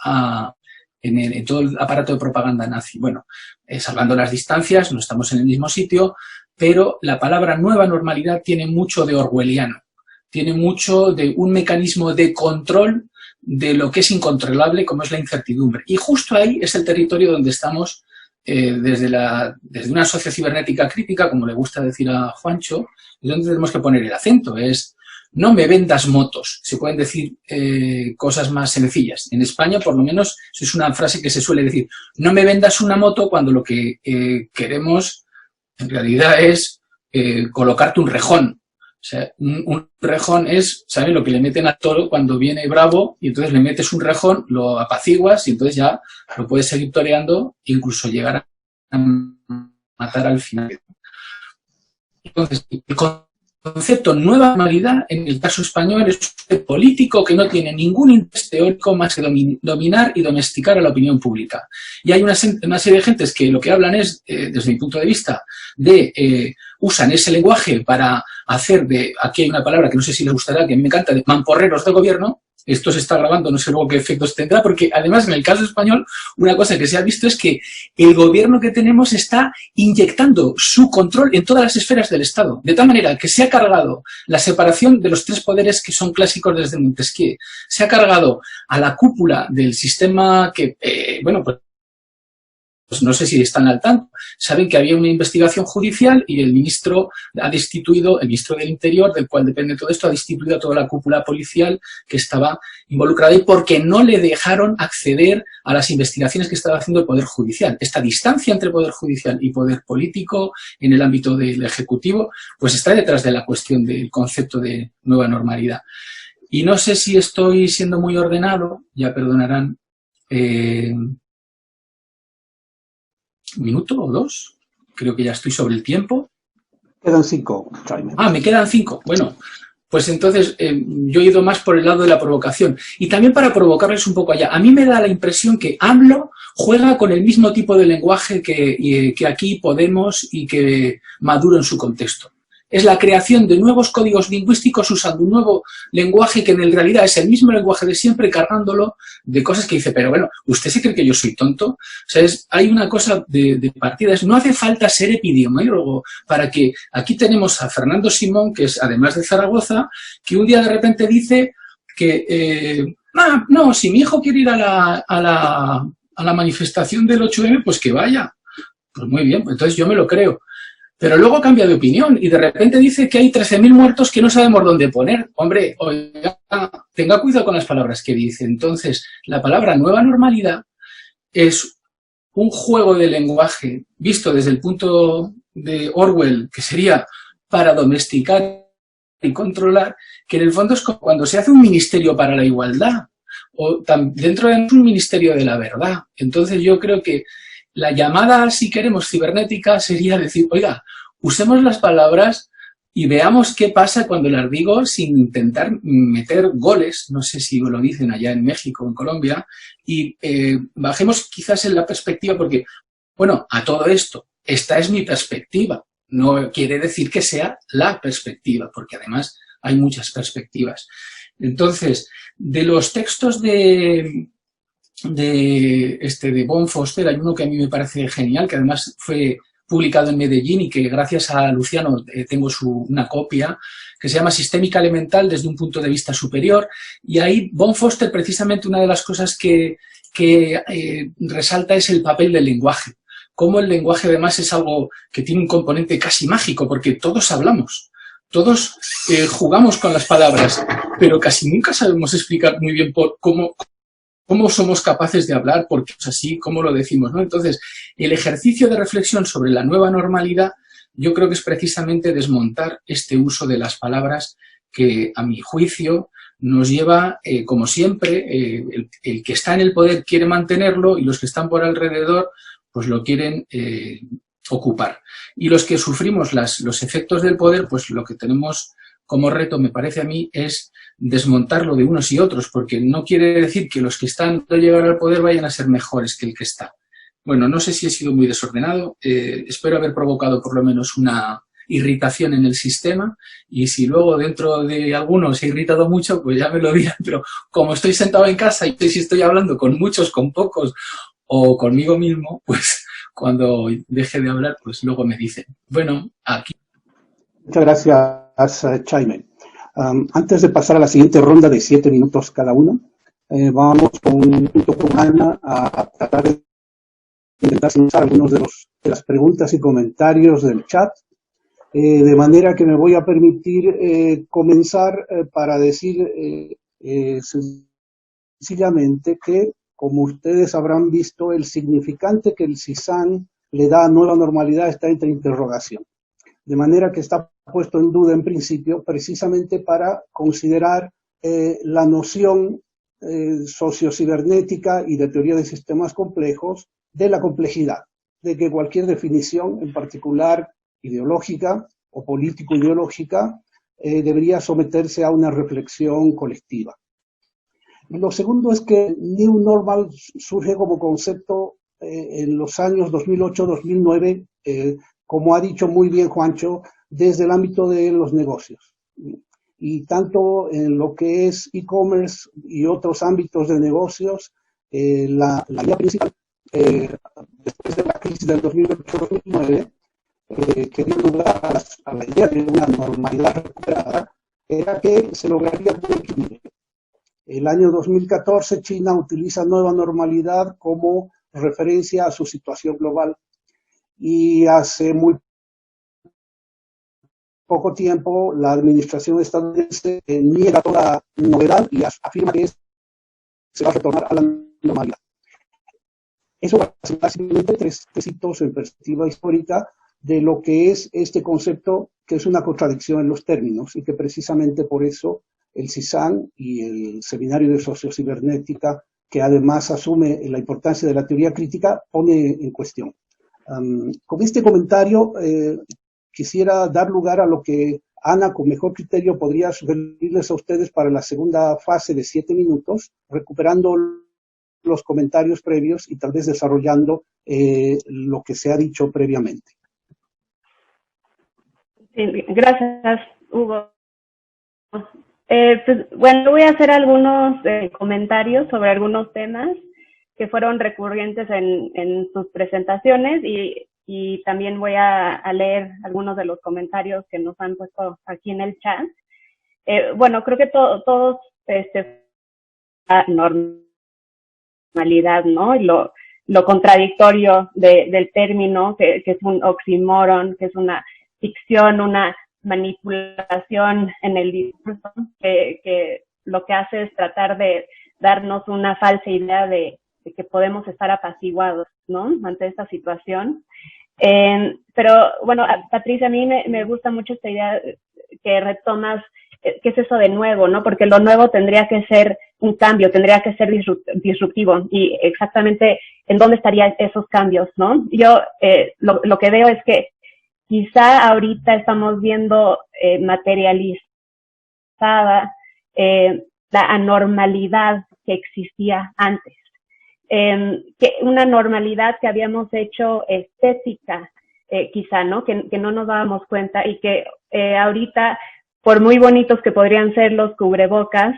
en todo el aparato de propaganda nazi. Bueno, salvando las distancias, no estamos en el mismo sitio, pero la palabra nueva normalidad tiene mucho de orwelliano, tiene mucho de un mecanismo de control de lo que es incontrolable, como es la incertidumbre. Y justo ahí es el territorio donde estamos desde una sociedad cibernética crítica, como le gusta decir a Juancho, es donde tenemos que poner el acento. Es, no me vendas motos. Se pueden decir cosas más sencillas. En España, por lo menos, es una frase que se suele decir. No me vendas una moto cuando lo que queremos, en realidad, es colocarte un rejón. O sea, un rejón es, ¿sabes? Lo que le meten al toro cuando viene bravo y entonces le metes un rejón, lo apaciguas y entonces ya lo puedes seguir toreando e incluso llegar a matar al final. Entonces, el concepto nueva normalidad en el caso español es un político que no tiene ningún interés teórico más que dominar y domesticar a la opinión pública. Y hay una serie de gentes que lo que hablan es, desde mi punto de vista, usan ese lenguaje para hacer aquí hay una palabra que no sé si les gustará, que a mí me encanta, de mamporreros de gobierno. Esto se está grabando, no sé luego qué efectos tendrá, porque además en el caso español una cosa que se ha visto es que el gobierno que tenemos está inyectando su control en todas las esferas del Estado, de tal manera que se ha cargado la separación de los tres poderes que son clásicos desde Montesquieu, se ha cargado a la cúpula del sistema que, pues no sé si están al tanto, saben que había una investigación judicial y el ministro ha destituido, el ministro del Interior, del cual depende todo esto, ha destituido a toda la cúpula policial que estaba involucrada ahí porque no le dejaron acceder a las investigaciones que estaba haciendo el Poder Judicial. Esta distancia entre Poder Judicial y Poder Político en el ámbito del Ejecutivo, pues está detrás de la cuestión del concepto de nueva normalidad. Y no sé si estoy siendo muy ordenado, ya perdonarán, un minuto o dos, creo que ya estoy sobre el tiempo. Quedan 5, Jaime. Ah, me quedan 5. Bueno, pues entonces yo he ido más por el lado de la provocación. Y también para provocarles un poco allá. A mí me da la impresión que AMLO juega con el mismo tipo de lenguaje que aquí Podemos y que Maduro en su contexto. Es la creación de nuevos códigos lingüísticos usando un nuevo lenguaje que en realidad es el mismo lenguaje de siempre, cargándolo de cosas que dice, pero bueno, ¿usted se cree que yo soy tonto? O sea, hay una cosa de partida, no hace falta ser epidemiólogo para que aquí tenemos a Fernando Simón, que es además de Zaragoza, que un día de repente dice que, no, si mi hijo quiere ir a la manifestación del 8M, pues que vaya. Pues muy bien, entonces yo me lo creo. Pero luego cambia de opinión y de repente dice que hay 13.000 muertos que no sabemos dónde poner. Hombre, oiga, tenga cuidado con las palabras que dice. Entonces, la palabra nueva normalidad es un juego de lenguaje visto desde el punto de Orwell, que sería para domesticar y controlar, que en el fondo es como cuando se hace un ministerio para la igualdad o dentro de un ministerio de la verdad. Entonces, yo creo que la llamada, si queremos, cibernética sería decir, oiga, usemos las palabras y veamos qué pasa cuando las digo sin intentar meter goles, no sé si lo dicen allá en México o en Colombia, y bajemos quizás en la perspectiva porque, bueno, a todo esto, esta es mi perspectiva, no quiere decir que sea la perspectiva, porque además hay muchas perspectivas. Entonces, de los textos de Bon Foster, hay uno que a mí me parece genial, que además fue publicado en Medellín y que gracias a Luciano tengo una copia, que se llama Sistémica Elemental desde un punto de vista superior, y ahí Bon Foster precisamente una de las cosas que resalta es el papel del lenguaje. Cómo el lenguaje además es algo que tiene un componente casi mágico, porque todos hablamos, todos jugamos con las palabras, pero casi nunca sabemos explicar muy bien cómo somos capaces de hablar, porque es así, cómo lo decimos, ¿no? Entonces, el ejercicio de reflexión sobre la nueva normalidad, yo creo que es precisamente desmontar este uso de las palabras que, a mi juicio, nos lleva, como siempre, el que está en el poder quiere mantenerlo y los que están por alrededor, pues lo quieren ocupar. Y los que sufrimos los efectos del poder, pues lo que tenemos como reto, me parece a mí, es desmontarlo de unos y otros, porque no quiere decir que los que están de llegar al poder vayan a ser mejores que el que está. Bueno, no sé si he sido muy desordenado, espero haber provocado por lo menos una irritación en el sistema, y si luego dentro de algunos he irritado mucho, pues ya me lo dirán, pero como estoy sentado en casa y no sé si estoy hablando con muchos, con pocos o conmigo mismo, pues cuando deje de hablar, pues luego me dicen. Bueno, aquí. Muchas gracias, Jaime. Antes de pasar a la siguiente ronda de 7 minutos cada uno, vamos junto con Ana a tratar de intentar solucionar algunos de las preguntas y comentarios del chat, de manera que me voy a permitir comenzar para decir sencillamente que, como ustedes habrán visto, el significante que el CISAN le da a nueva normalidad está entre interrogación. De manera que está puesto en duda en principio precisamente para considerar la noción sociocibernética y de teoría de sistemas complejos de la complejidad, de que cualquier definición, en particular ideológica o político-ideológica, debería someterse a una reflexión colectiva. Lo segundo es que New Normal surge como concepto en los años 2008-2009, como ha dicho muy bien Juancho, desde el ámbito de los negocios. Y tanto en lo que es e-commerce y otros ámbitos de negocios, la idea principal, después de la crisis del 2008-2009, que dio lugar a la idea de una normalidad recuperada, era que se lograría un equilibrio. El año 2014 China utiliza nueva normalidad como referencia a su situación global, y hace muy poco tiempo la administración estadounidense niega toda novedad y afirma que se va a retornar a la normalidad. Eso va a ser básicamente tres hitos en perspectiva histórica de lo que es este concepto, que es una contradicción en los términos, y que precisamente por eso el CISAN y el Seminario de Sociocibernética, que además asume la importancia de la teoría crítica, pone en cuestión. Con este comentario quisiera dar lugar a lo que Ana, con mejor criterio, podría sugerirles a ustedes para la segunda fase de 7 minutos, recuperando los comentarios previos y tal vez desarrollando lo que se ha dicho previamente. Sí, gracias, Hugo. Pues, bueno, voy a hacer algunos comentarios sobre algunos temas que fueron recurrentes en sus presentaciones, y también voy a leer algunos de los comentarios que nos han puesto aquí en el chat. Bueno, creo que todos la normalidad, ¿no? Y lo contradictorio del término, que es un oxímoron, que es una ficción, una manipulación en el discurso, que lo que hace es tratar de darnos una falsa idea de que podemos estar apaciguados, ¿no?, ante esta situación. Pero, bueno, Patricia, a mí me gusta mucho esta idea que retomas, ¿qué es eso de nuevo, no? Porque lo nuevo tendría que ser un cambio, tendría que ser disruptivo, y exactamente en dónde estarían esos cambios, ¿no? Yo lo que veo es que quizá ahorita estamos viendo materializada la anormalidad que existía antes. Que una normalidad que habíamos hecho estética, quizá, ¿no? Que no nos dábamos cuenta, y que ahorita por muy bonitos que podrían ser los cubrebocas,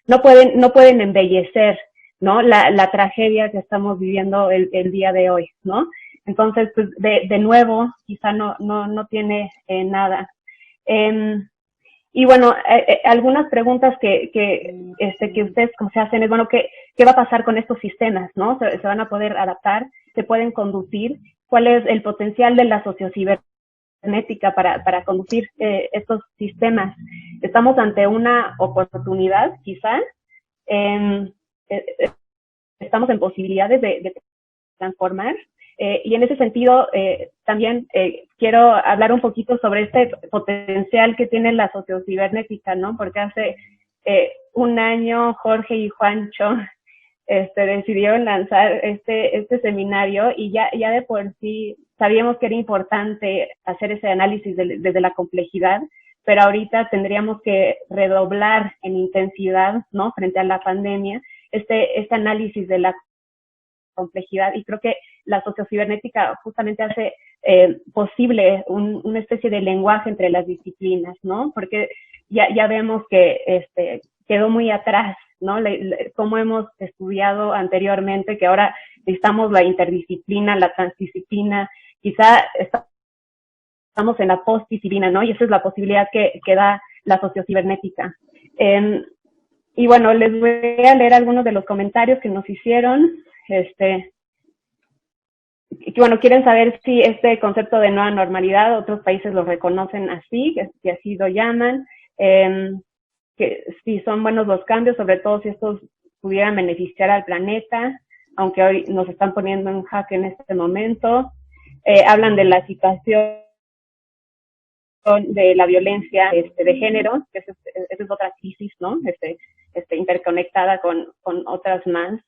no pueden embellecer, ¿no? La tragedia que estamos viviendo el día de hoy, ¿no? Entonces, pues, de nuevo, quizá no tiene nada. Y bueno, algunas preguntas que ustedes se hacen es, bueno, ¿qué va a pasar con estos sistemas, no? ¿Se van a poder adaptar? ¿Se pueden conducir? ¿Cuál es el potencial de la sociocibernética para conducir estos sistemas? Estamos ante una oportunidad, quizá. Estamos en posibilidades de transformar. Y en ese sentido, también quiero hablar un poquito sobre este potencial que tiene la sociocibernética, ¿no? Porque hace un año Jorge y Juancho decidieron lanzar este seminario, y ya de por sí sabíamos que era importante hacer ese análisis desde la complejidad, pero ahorita tendríamos que redoblar en intensidad, ¿no? Frente a la pandemia, este análisis de la complejidad, y creo que la sociocibernética justamente hace posible una especie de lenguaje entre las disciplinas, ¿no? Porque ya vemos que quedó muy atrás, ¿no? Como hemos estudiado anteriormente, que ahora necesitamos la interdisciplina, la transdisciplina, quizá estamos en la postdisciplina, ¿no? Y esa es la posibilidad que da la sociocibernética. Y bueno, les voy a leer algunos de los comentarios que nos hicieron. Bueno, quieren saber si este concepto de nueva normalidad otros países lo reconocen así, que así lo llaman, que si son buenos los cambios, sobre todo si estos pudieran beneficiar al planeta, aunque hoy nos están poniendo en jaque en este momento. Hablan de la situación de la violencia de género, que esa es otra crisis, ¿no? Interconectada con otras más.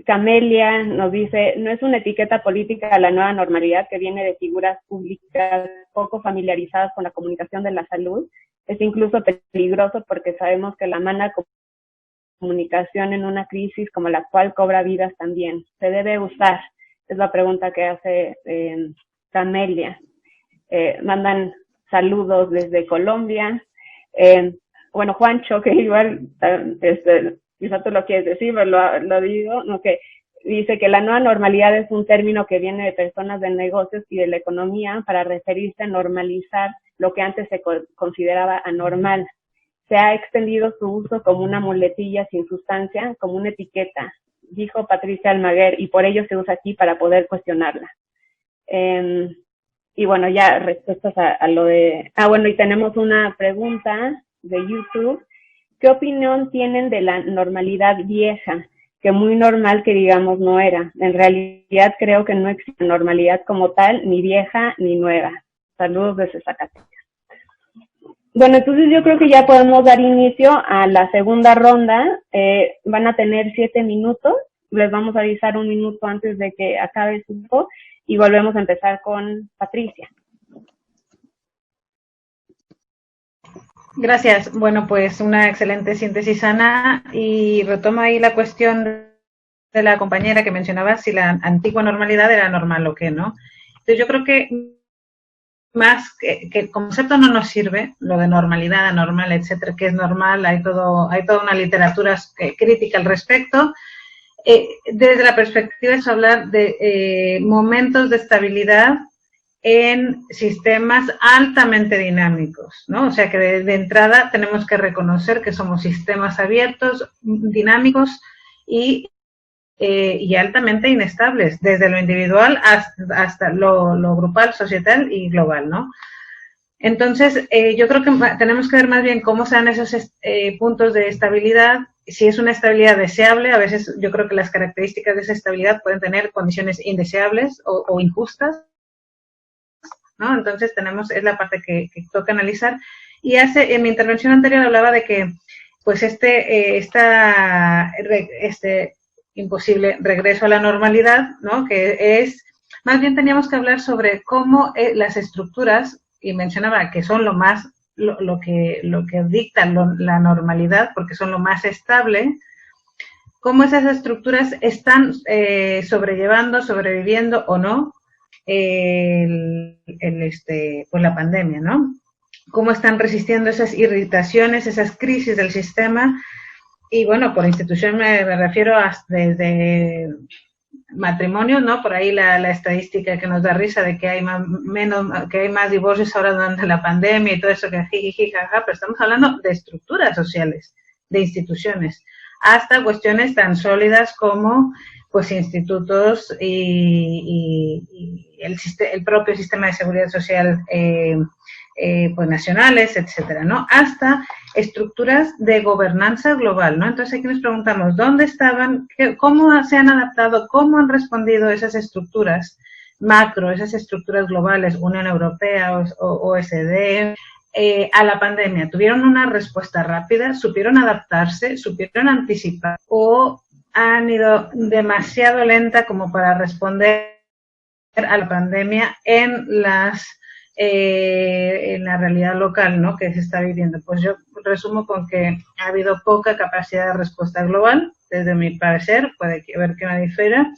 Camelia nos dice, no es una etiqueta política la nueva normalidad que viene de figuras públicas poco familiarizadas con la comunicación de la salud. Es incluso peligroso porque sabemos que la mala comunicación en una crisis como la actual cobra vidas también. ¿Se debe usar? Es la pregunta que hace Camelia. Mandan saludos desde Colombia. Bueno, Juancho, que igual quizá tú lo quieres decir, pero lo digo, ¿no? Que dice que la nueva normalidad es un término que viene de personas de negocios y de la economía para referirse a normalizar lo que antes se consideraba anormal. Se ha extendido su uso como una muletilla sin sustancia, como una etiqueta, dijo Patricia Almaguer, y por ello se usa aquí para poder cuestionarla. Y bueno, ya respuestas a lo de... bueno, y tenemos una pregunta de YouTube. ¿Qué opinión tienen de la normalidad vieja? Que muy normal que digamos no era. En realidad creo que no existe normalidad como tal, ni vieja ni nueva. Saludos desde Zacatecas. Bueno, entonces yo creo que ya podemos dar inicio a la segunda ronda. Van a tener 7 minutos. Les vamos a avisar 1 minuto antes de que acabe su tiempo y volvemos a empezar con Patricia. Gracias. Bueno, pues una excelente síntesis, Ana, y retomo ahí la cuestión de la compañera que mencionaba si la antigua normalidad era normal o qué, ¿no? Entonces yo creo que más que el concepto no nos sirve, lo de normalidad, anormal, etcétera, que es normal, hay toda una literatura crítica al respecto. Desde la perspectiva es hablar de momentos de estabilidad en sistemas altamente dinámicos, ¿no? O sea que de entrada tenemos que reconocer que somos sistemas abiertos, dinámicos y altamente inestables, desde lo individual hasta lo grupal, societal y global, ¿no? Entonces, yo creo que tenemos que ver más bien cómo se dan esos puntos de estabilidad, si es una estabilidad deseable. A veces yo creo que las características de esa estabilidad pueden tener condiciones indeseables o injustas, ¿no? Entonces es la parte que toca analizar. Y en mi intervención anterior hablaba de que pues este imposible regreso a la normalidad, ¿no? Que es, más bien teníamos que hablar sobre cómo las estructuras, y mencionaba que son lo que dicta la normalidad, porque son lo más estable, cómo esas estructuras están sobreviviendo o no pues la pandemia, ¿no? cómo están resistiendo esas irritaciones, esas crisis del sistema. Y bueno, por institución me refiero desde matrimonios, ¿no? Por ahí la estadística que nos da risa de que hay más divorcios ahora durante la pandemia y todo eso, que jiji, jaja, pero estamos hablando de estructuras sociales, de instituciones, hasta cuestiones tan sólidas como pues institutos y el propio sistema de seguridad social pues nacionales, etcétera, ¿no? Hasta estructuras de gobernanza global, ¿no? Entonces aquí nos preguntamos, ¿dónde estaban? ¿Cómo se han adaptado? ¿Cómo han respondido esas estructuras macro, esas estructuras globales, Unión Europea, OSD, a la pandemia? ¿Tuvieron una respuesta rápida? ¿Supieron adaptarse? ¿Supieron anticipar? ¿O han ido demasiado lenta como para responder a la pandemia en la realidad local, ¿no?, que se está viviendo? Pues yo resumo con que ha habido poca capacidad de respuesta global, desde mi parecer, puede haber que me difiera.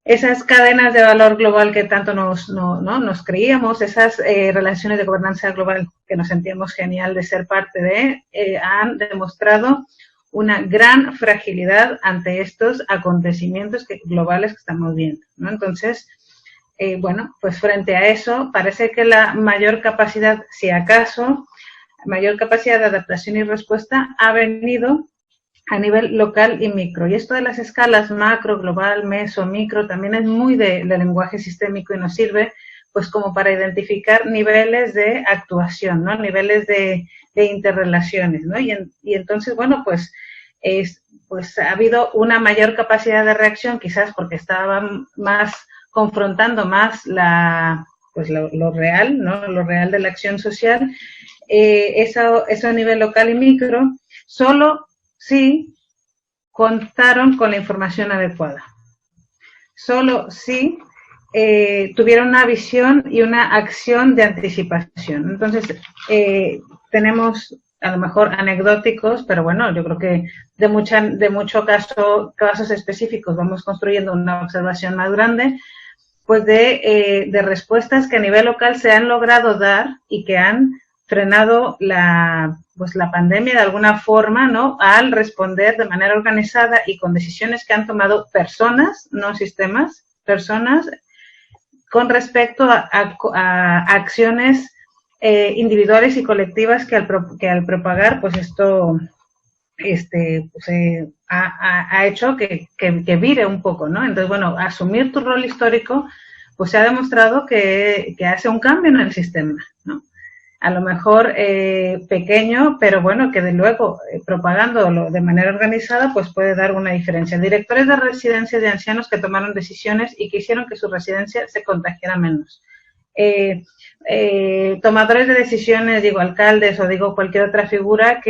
Esas cadenas de valor global que tanto nos creíamos, esas relaciones de gobernanza global que nos sentíamos genial de ser parte de, han demostrado una gran fragilidad ante estos acontecimientos globales que estamos viendo, ¿no? Entonces, bueno, pues frente a eso, parece que la mayor capacidad, si acaso, mayor capacidad de adaptación y respuesta ha venido a nivel local y micro. Y esto de las escalas macro, global, meso, micro, también es muy de lenguaje sistémico y nos sirve pues como para identificar niveles de actuación, ¿no? Niveles de interrelaciones, ¿no? Y entonces, bueno, pues ha habido una mayor capacidad de reacción, quizás porque estaban más confrontando más lo real, ¿no? Lo real de la acción social, eso a nivel local y micro, solo si contaron con la información adecuada. Solo si tuvieron una visión y una acción de anticipación. Entonces, tenemos a lo mejor anecdóticos, pero bueno, yo creo que de muchos casos específicos vamos construyendo una observación más grande, pues de respuestas que a nivel local se han logrado dar y que han frenado la pandemia de alguna forma, ¿no?, al responder de manera organizada y con decisiones que han tomado personas, no sistemas, personas, con respecto a acciones individuales y colectivas que al propagar, pues esto ha hecho que vire un poco, ¿no? Entonces, bueno, asumir tu rol histórico, pues se ha demostrado que hace un cambio en el sistema, ¿no? A lo mejor pequeño, pero bueno, que de luego propagándolo de manera organizada, pues puede dar una diferencia. Directores de residencias de ancianos que tomaron decisiones y que hicieron que su residencia se contagiara menos. Tomadores de decisiones, digo alcaldes o digo cualquier otra figura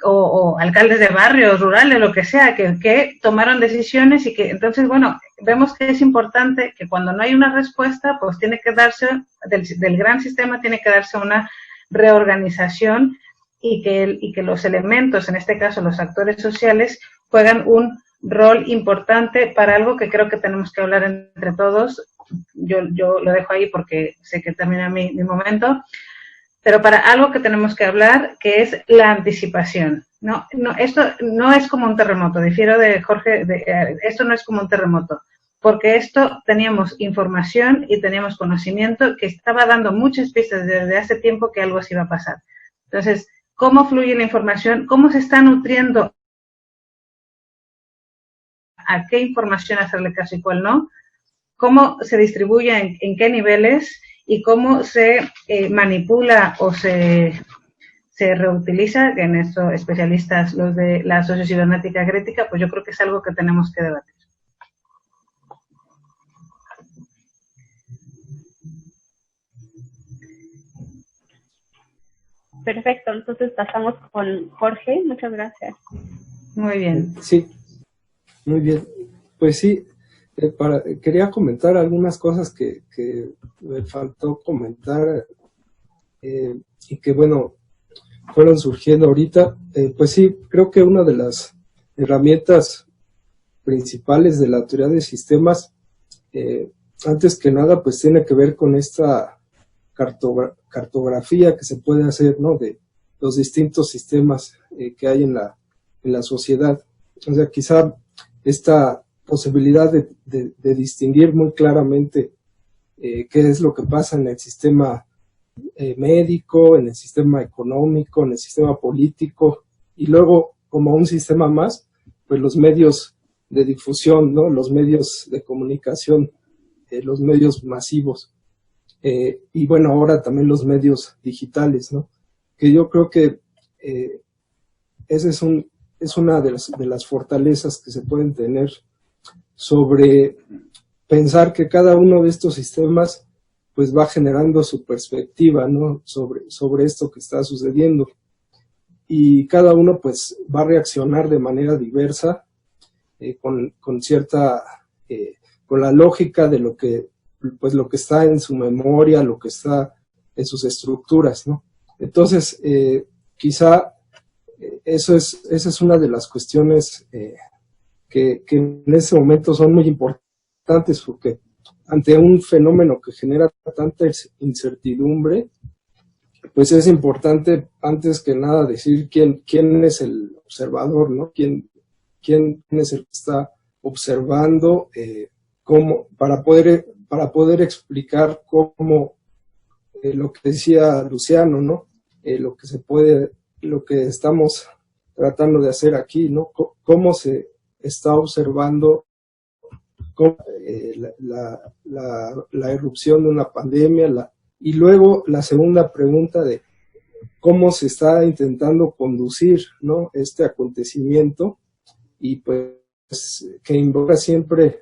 o alcaldes de barrios rurales, lo que sea, que tomaron decisiones y que entonces, bueno, vemos que es importante que cuando no hay una respuesta, pues tiene que darse, del gran sistema tiene que darse una reorganización y que los elementos, en este caso los actores sociales, juegan un rol importante para algo que creo que tenemos que hablar entre todos. Yo lo dejo ahí porque sé que termina mi momento. Pero para algo que tenemos que hablar, que es la anticipación. No, esto no es como un terremoto, difiero de Jorge, esto no es como un terremoto, porque esto teníamos información y teníamos conocimiento que estaba dando muchas pistas desde hace tiempo que algo así iba a pasar. Entonces, ¿cómo fluye la información? ¿Cómo se está nutriendo? ¿A qué información hacerle caso y cuál no? ¿Cómo se distribuye en qué niveles? Y cómo se manipula o se reutiliza, que en esto especialistas los de la sociocibernética crítica, pues yo creo que es algo que tenemos que debatir. Perfecto, entonces pasamos con Jorge, muchas gracias. Muy bien. Sí, muy bien. Pues sí, quería comentar algunas cosas que me faltó comentar y que, bueno, fueron surgiendo ahorita. Pues sí, creo que una de las herramientas principales de la teoría de sistemas, antes que nada, pues tiene que ver con esta cartografía que se puede hacer, ¿no?, de los distintos sistemas que hay en la sociedad. O sea, quizá esta posibilidad de distinguir muy claramente qué es lo que pasa en el sistema médico, en el sistema económico, en el sistema político, y luego, como un sistema más, pues los medios de difusión, ¿no?, los medios de comunicación, los medios masivos, y bueno, ahora también los medios digitales, ¿no?, que yo creo que ese es una de las fortalezas que se pueden tener sobre pensar que cada uno de estos sistemas pues va generando su perspectiva, ¿no?, sobre esto que está sucediendo, y cada uno pues va a reaccionar de manera diversa, con cierta, con la lógica de lo que está en su memoria, lo que está en sus estructuras, ¿no? Entonces, quizá esa es una de las cuestiones que en ese momento son muy importantes, porque ante un fenómeno que genera tanta incertidumbre, pues es importante antes que nada decir quién es el observador, ¿no? Quién es el que está observando, cómo, para poder explicar cómo, lo que decía Luciano, ¿no? Lo que estamos tratando de hacer aquí, ¿no? Cómo se está observando la erupción de una pandemia, y luego la segunda pregunta de cómo se está intentando conducir, ¿no?, este acontecimiento, y pues que involucra siempre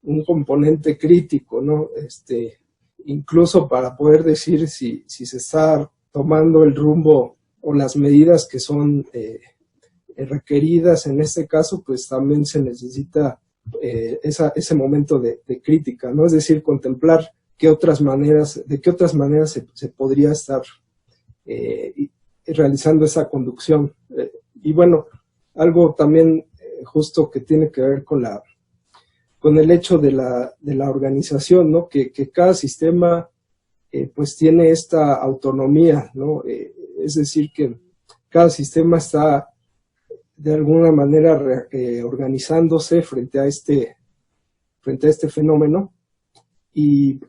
un componente crítico, ¿no? Incluso para poder decir si se está tomando el rumbo o las medidas que son requeridas en este caso, pues también se necesita ese momento de crítica, ¿no? Es decir, contemplar de qué otras maneras se podría estar realizando esa conducción. Y bueno, algo también justo que tiene que ver con el hecho de la organización, ¿no? Que cada sistema pues tiene esta autonomía, ¿no? Es decir, que cada sistema está de alguna manera organizándose frente a este fenómeno, y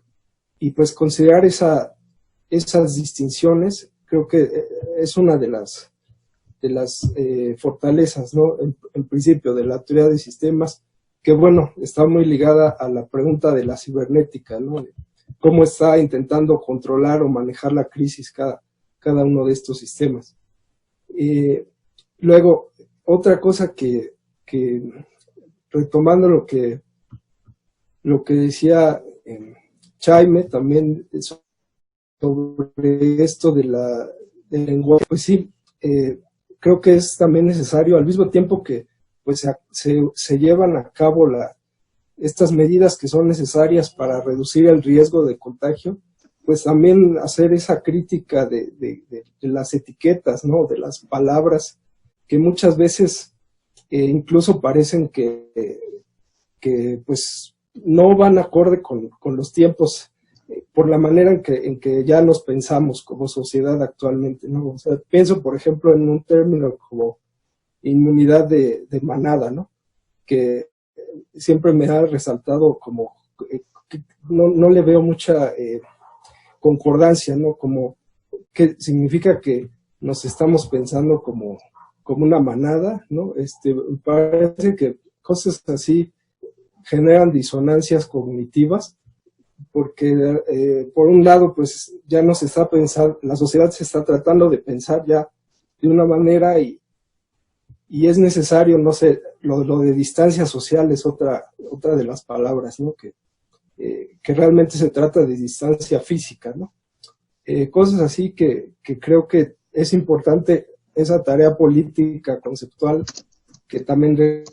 pues considerar esas distinciones creo que es una de las fortalezas, ¿no?, en principio de la teoría de sistemas, que bueno, está muy ligada a la pregunta de la cibernética, ¿no?, cómo está intentando controlar o manejar la crisis cada uno de estos sistemas. Luego, otra cosa que retomando lo que decía Jaime también sobre esto del lenguaje, pues sí, creo que es también necesario, al mismo tiempo que pues se llevan a cabo estas medidas que son necesarias para reducir el riesgo de contagio, pues también hacer esa crítica de las etiquetas, ¿no?, de las palabras, que muchas veces incluso parecen que pues no van acorde con los tiempos, por la manera en que ya nos pensamos como sociedad actualmente, ¿no? O sea, pienso, por ejemplo, en un término como inmunidad de manada, ¿no?, que siempre me ha resaltado como que no le veo mucha concordancia, ¿no?, como que significa que nos estamos pensando como una manada, ¿no? Parece que cosas así generan disonancias cognitivas, porque por un lado pues ya no se está pensando, la sociedad se está tratando de pensar ya de una manera, y es necesario, no sé, lo de distancia social es otra de las palabras, ¿no?, que realmente se trata de distancia física, ¿no? Cosas así que creo que es importante esa tarea política conceptual, que también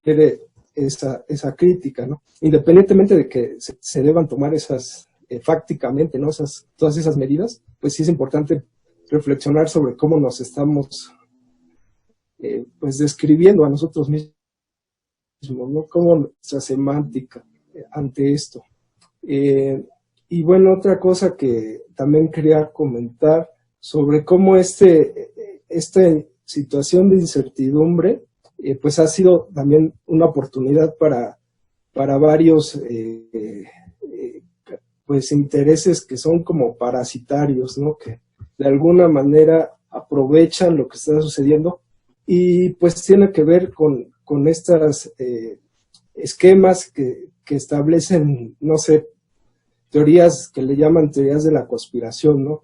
requiere esa crítica, ¿no? Independientemente de que se deban tomar esas, fácticamente, ¿no?, todas esas medidas, pues sí es importante reflexionar sobre cómo nos estamos pues describiendo a nosotros mismos, ¿no?, cómo nuestra semántica ante esto. Y bueno, otra cosa que también quería comentar sobre cómo esta situación de incertidumbre pues ha sido también una oportunidad para varios pues intereses que son como parasitarios, ¿no? Que de alguna manera aprovechan lo que está sucediendo y pues tiene que ver con estas esquemas que establecen, no sé, teorías que le llaman teorías de la conspiración, ¿no?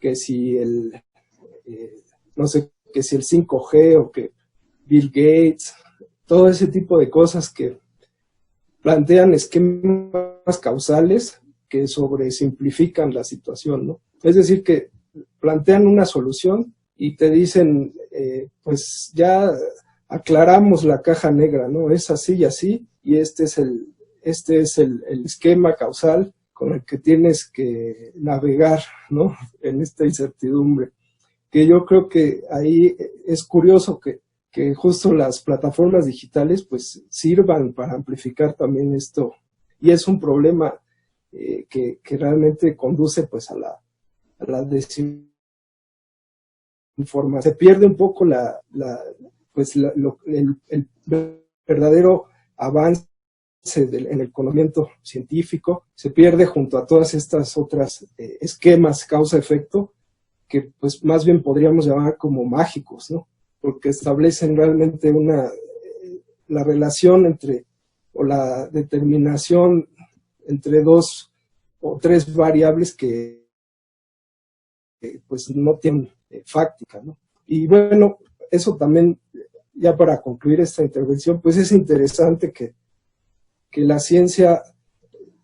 Que si no sé, que si el 5G o que Bill Gates, todo ese tipo de cosas que plantean esquemas causales que sobresimplifican la situación, ¿no? Es decir, que plantean una solución y te dicen, pues ya aclaramos la caja negra, ¿no? Es así y así, y este es el esquema causal con el que tienes que navegar, ¿no? En esta incertidumbre. Que yo creo que ahí es curioso que justo las plataformas digitales pues sirvan para amplificar también esto. Y es un problema que realmente conduce pues a la desinformación. Se pierde un poco el verdadero avance en el conocimiento científico, se pierde junto a todas estas otras esquemas causa-efecto que pues más bien podríamos llamar como mágicos, ¿no? Porque establecen realmente la relación entre, o la determinación entre 2 o 3 variables que pues no tienen fáctica, ¿no? Y bueno, eso también, ya para concluir esta intervención, pues es interesante que la ciencia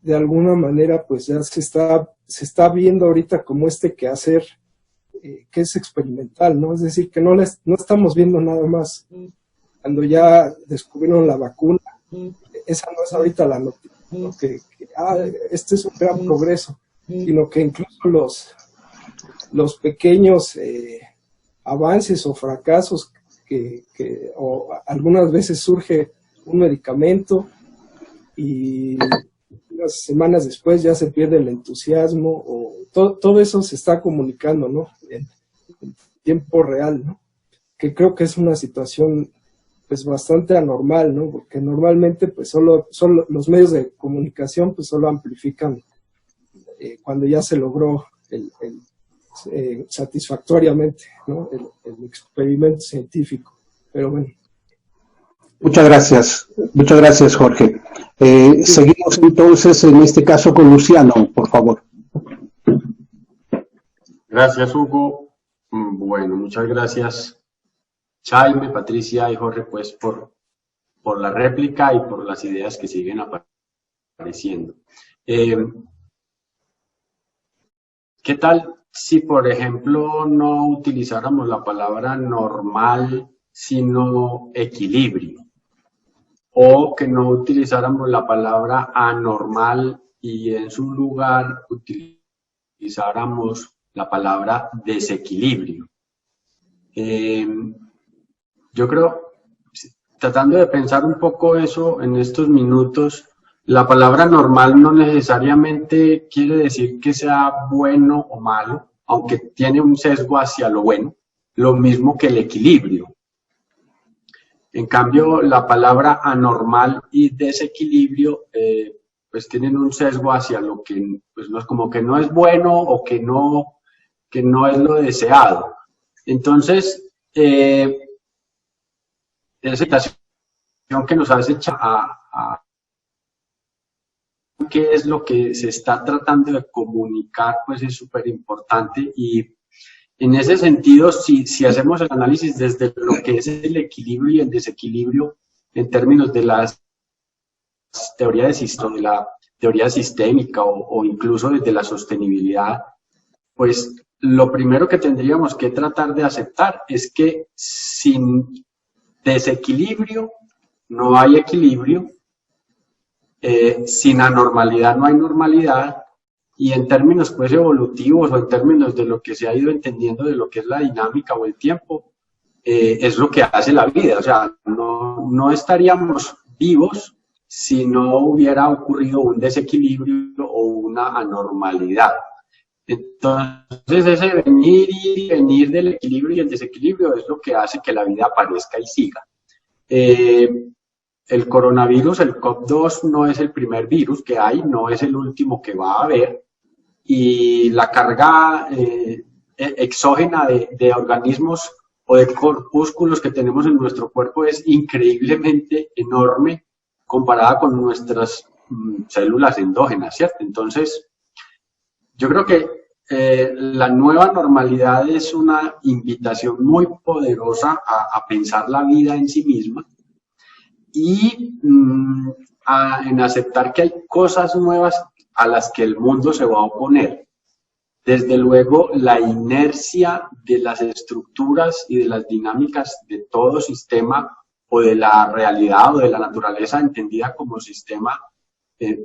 de alguna manera pues ya se está viendo ahorita como quehacer que es experimental, ¿no? Es decir, que no estamos viendo nada más cuando ya descubrieron la vacuna, esa no es ahorita la noticia, ¿no? Este es un gran progreso, sino que incluso los pequeños avances o fracasos o algunas veces surge un medicamento y unas semanas después ya se pierde el entusiasmo, o todo eso se está comunicando, ¿no? En tiempo real, ¿no? Que creo que es una situación pues bastante anormal, ¿no? Porque normalmente pues solo los medios de comunicación pues solo amplifican cuando ya se logró satisfactoriamente, ¿no? El experimento científico. Pero bueno. Muchas gracias Jorge. Seguimos entonces en este caso con Luciano, por favor. Gracias, Hugo. Bueno, muchas gracias, Jaime, Patricia y Jorge, pues por la réplica y por las ideas que siguen apareciendo. ¿Qué tal si, por ejemplo, no utilizáramos la palabra normal, sino equilibrio? O que no utilizáramos la palabra anormal y en su lugar utilizáramos la palabra desequilibrio. Yo creo, tratando de pensar un poco eso en estos minutos, la palabra normal no necesariamente quiere decir que sea bueno o malo, aunque tiene un sesgo hacia lo bueno, lo mismo que el equilibrio. En cambio, la palabra anormal y desequilibrio pues tienen un sesgo hacia lo que pues no es, como que no es bueno o que no es lo deseado. Entonces, esa situación que nos hace a qué es lo que se está tratando de comunicar, pues es súper importante. Y en ese sentido, si hacemos el análisis desde lo que es el equilibrio y el desequilibrio en términos de las teorías de la teoría sistémica o incluso desde la sostenibilidad, pues lo primero que tendríamos que tratar de aceptar es que sin desequilibrio no hay equilibrio, sin anormalidad no hay normalidad, y en términos pues evolutivos o en términos de lo que se ha ido entendiendo de lo que es la dinámica o el tiempo, es lo que hace la vida. O sea, no estaríamos vivos si no hubiera ocurrido un desequilibrio o una anormalidad. Entonces ese venir y venir del equilibrio y el desequilibrio es lo que hace que la vida aparezca y siga. El coronavirus, el COV-2, no es el primer virus que hay, no es el último que va a haber, y la carga exógena de organismos o de corpúsculos que tenemos en nuestro cuerpo es increíblemente enorme comparada con nuestras células endógenas, ¿cierto? Entonces, yo creo que la nueva normalidad es una invitación muy poderosa a pensar la vida en sí misma y en aceptar que hay cosas nuevas a las que el mundo se va a oponer. Desde luego, la inercia de las estructuras y de las dinámicas de todo sistema o de la realidad o de la naturaleza entendida como sistema,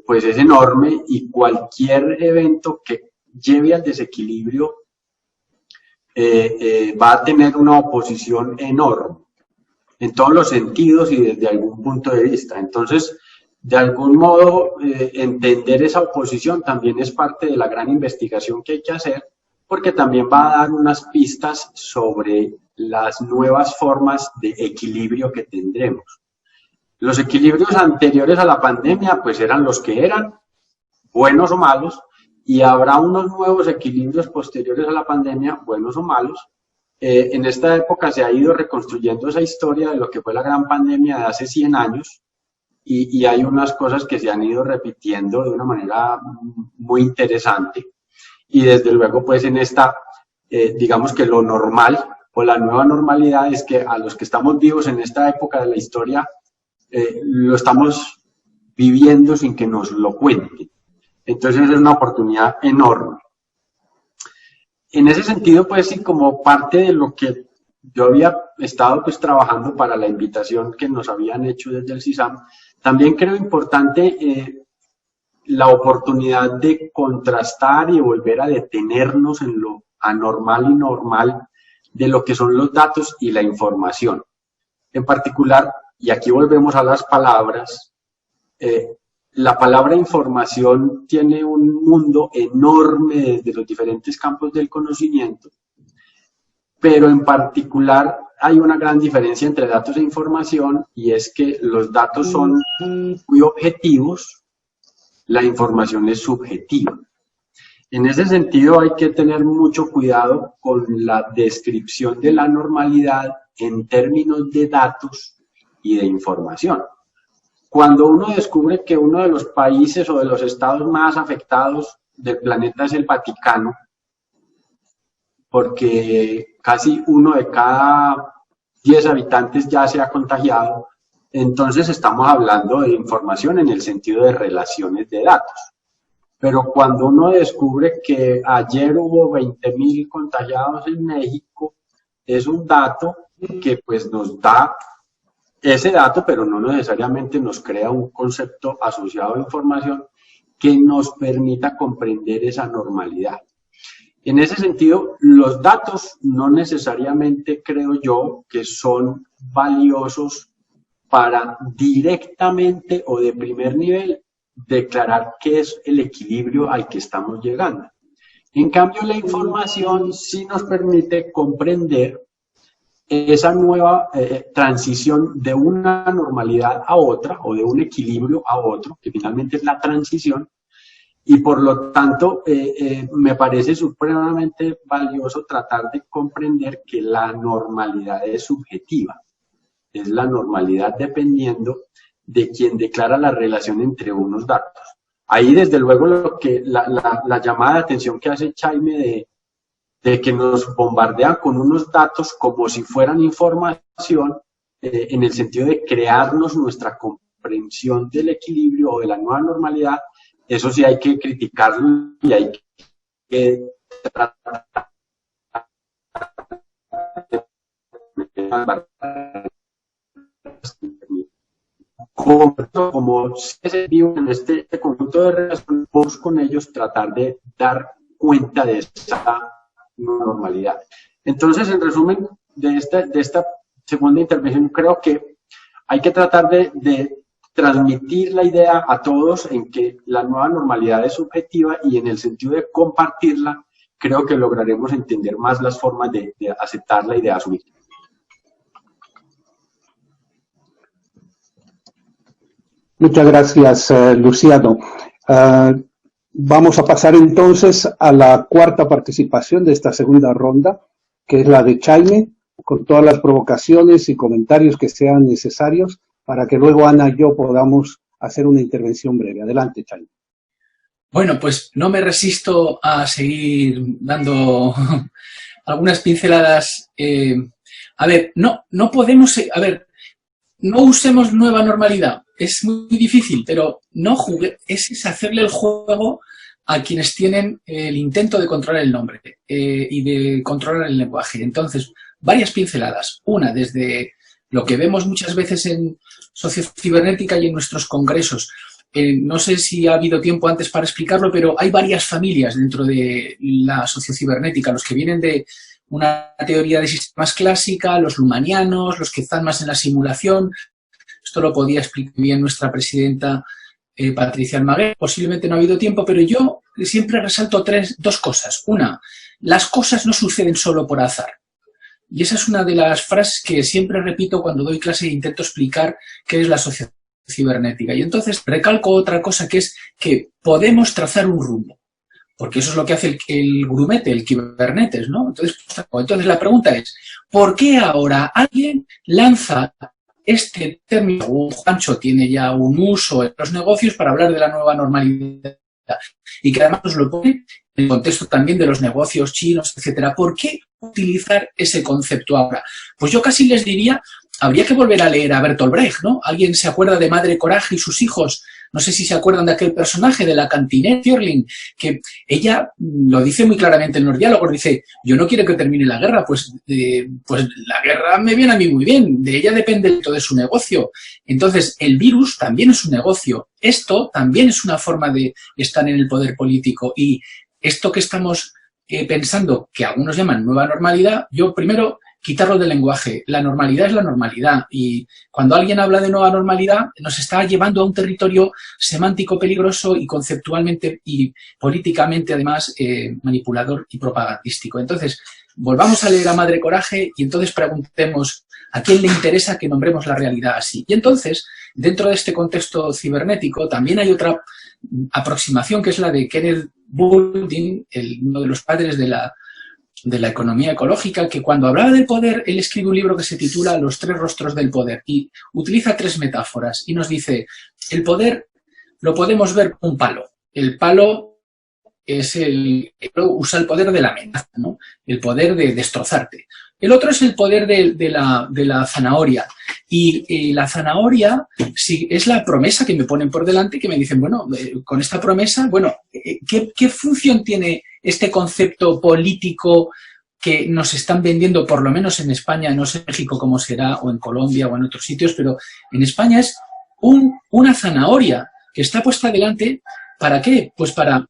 pues es enorme, y cualquier evento que lleve al desequilibrio va a tener una oposición enorme en todos los sentidos y desde algún punto de vista. Entonces, de algún modo, entender esa oposición también es parte de la gran investigación que hay que hacer, porque también va a dar unas pistas sobre las nuevas formas de equilibrio que tendremos. Los equilibrios anteriores a la pandemia pues eran los que eran, buenos o malos, y habrá unos nuevos equilibrios posteriores a la pandemia, buenos o malos. En esta época se ha ido reconstruyendo esa historia de lo que fue la gran pandemia de hace 100 años, y hay unas cosas que se han ido repitiendo de una manera muy interesante. Y desde luego, pues en esta, digamos que lo normal o la nueva normalidad es que a los que estamos vivos en esta época de la historia, lo estamos viviendo sin que nos lo cuenten. Entonces es una oportunidad enorme. En ese sentido, pues sí, como parte de lo que yo había estado pues trabajando para la invitación que nos habían hecho desde el CISAM, también creo importante la oportunidad de contrastar y volver a detenernos en lo anormal y normal de lo que son los datos y la información. En particular, y aquí volvemos a las palabras, la palabra información tiene un mundo enorme desde los diferentes campos del conocimiento, pero en particular hay una gran diferencia entre datos e información, y es que los datos son muy objetivos, la información es subjetiva. En ese sentido hay que tener mucho cuidado con la descripción de la normalidad en términos de datos y de información. Cuando uno descubre que uno de los países o de los estados más afectados del planeta es el Vaticano, porque casi 1 de cada 10 habitantes ya se ha contagiado, entonces estamos hablando de información en el sentido de relaciones de datos. Pero cuando uno descubre que ayer hubo 20.000 contagiados en México, es un dato que pues nos da ese dato, pero no necesariamente nos crea un concepto asociado a información que nos permita comprender esa normalidad. En ese sentido, los datos no necesariamente creo yo que son valiosos para directamente o de primer nivel declarar qué es el equilibrio al que estamos llegando. En cambio, la información sí nos permite comprender esa nueva transición de una normalidad a otra, o de un equilibrio a otro, que finalmente es la transición, y por lo tanto me parece supremamente valioso tratar de comprender que la normalidad es subjetiva, es la normalidad dependiendo de quien declara la relación entre unos datos. Ahí desde luego lo que la llamada de atención que hace Jaime de que nos bombardean con unos datos como si fueran información, en el sentido de crearnos nuestra comprensión del equilibrio o de la nueva normalidad, eso sí hay que criticarlo y hay que tratar como se vive en este conjunto de relaciones con ellos, tratar de dar cuenta de esa normalidad. Entonces, en resumen de esta segunda intervención, creo que hay que tratar de transmitir la idea a todos en que la nueva normalidad es subjetiva y en el sentido de compartirla, creo que lograremos entender más las formas de aceptarla y de asumirla. Muchas gracias, Luciano. Vamos a pasar entonces a la cuarta participación de esta segunda ronda, que es la de Chaime, con todas las provocaciones y comentarios que sean necesarios para que luego Ana y yo podamos hacer una intervención breve. Adelante, Chaime. Bueno, pues no me resisto a seguir dando algunas pinceladas. A ver, no podemos... A ver, no usemos nueva normalidad. Es muy difícil, pero no es hacerle el juego a quienes tienen el intento de controlar el nombre y de controlar el lenguaje. Entonces, varias pinceladas. Una, desde lo que vemos muchas veces en sociocibernética y en nuestros congresos. No sé si ha habido tiempo antes para explicarlo, pero hay varias familias dentro de la sociocibernética, los que vienen de una teoría de sistemas clásica, los lumanianos, los que están más en la simulación. Esto lo podía explicar bien nuestra presidenta Patricia Almaguer. Posiblemente no ha habido tiempo, pero yo siempre resalto dos cosas. Una, las cosas no suceden solo por azar. Y esa es una de las frases que siempre repito cuando doy clase e intento explicar qué es la sociocibernética. Y entonces recalco otra cosa, que es que podemos trazar un rumbo. Porque eso es lo que hace el grumete, el Kubernetes, ¿no? Entonces la pregunta es, ¿por qué ahora alguien lanza este término? Juancho tiene ya un uso en los negocios para hablar de la nueva normalidad y que además nos lo pone en el contexto también de los negocios chinos, etcétera. ¿Por qué utilizar ese concepto ahora? Pues yo casi les diría, habría que volver a leer a Bertolt Brecht, ¿no? ¿Alguien se acuerda de Madre Coraje y sus hijos? No sé si se acuerdan de aquel personaje de la cantinera, Thürling, que ella lo dice muy claramente en los diálogos, dice, yo no quiero que termine la guerra, pues la guerra me viene a mí muy bien, de ella depende todo de su negocio. Entonces, el virus también es un negocio, esto también es una forma de estar en el poder político y esto que estamos pensando, que algunos llaman nueva normalidad, yo primero quitarlo del lenguaje. La normalidad es la normalidad y cuando alguien habla de nueva normalidad nos está llevando a un territorio semántico peligroso y conceptualmente y políticamente además manipulador y propagandístico. Entonces, volvamos a leer a Madre Coraje y entonces preguntemos a quién le interesa que nombremos la realidad así. Y entonces, dentro de este contexto cibernético, también hay otra aproximación que es la de Kenneth Boulding, uno de los padres de la economía ecológica, que cuando hablaba del poder, él escribe un libro que se titula Los tres rostros del poder y utiliza tres metáforas y nos dice, el poder lo podemos ver como un palo. El palo es usa el poder de la amenaza, ¿no? El poder de destrozarte. El otro es el poder de la zanahoria. Y la zanahoria sí, es la promesa que me ponen por delante, que me dicen, bueno, con esta promesa, bueno, ¿qué función tiene este concepto político que nos están vendiendo, por lo menos en España, no sé en México cómo será, o en Colombia o en otros sitios, pero en España es una zanahoria que está puesta delante, ¿para qué? Pues para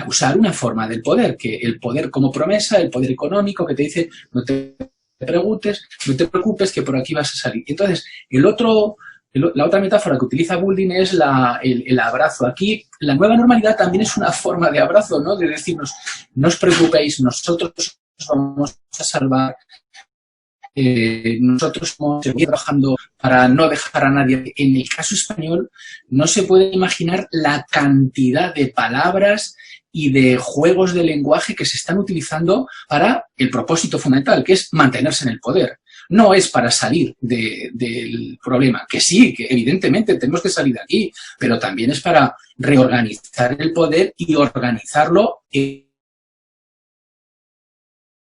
usar una forma del poder, que el poder como promesa, el poder económico que te dice, no te preocupes, que por aquí vas a salir. Entonces, la otra metáfora que utiliza Boulding es el abrazo. Aquí, la nueva normalidad también es una forma de abrazo, ¿no? De decirnos, no os preocupéis, nosotros os vamos a salvar, nosotros estamos trabajando para no dejar a nadie. En el caso español, no se puede imaginar la cantidad de palabras y de juegos de lenguaje que se están utilizando para el propósito fundamental, que es mantenerse en el poder. No es para salir del problema, que sí, que evidentemente tenemos que salir de aquí, pero también es para reorganizar el poder y organizarlo en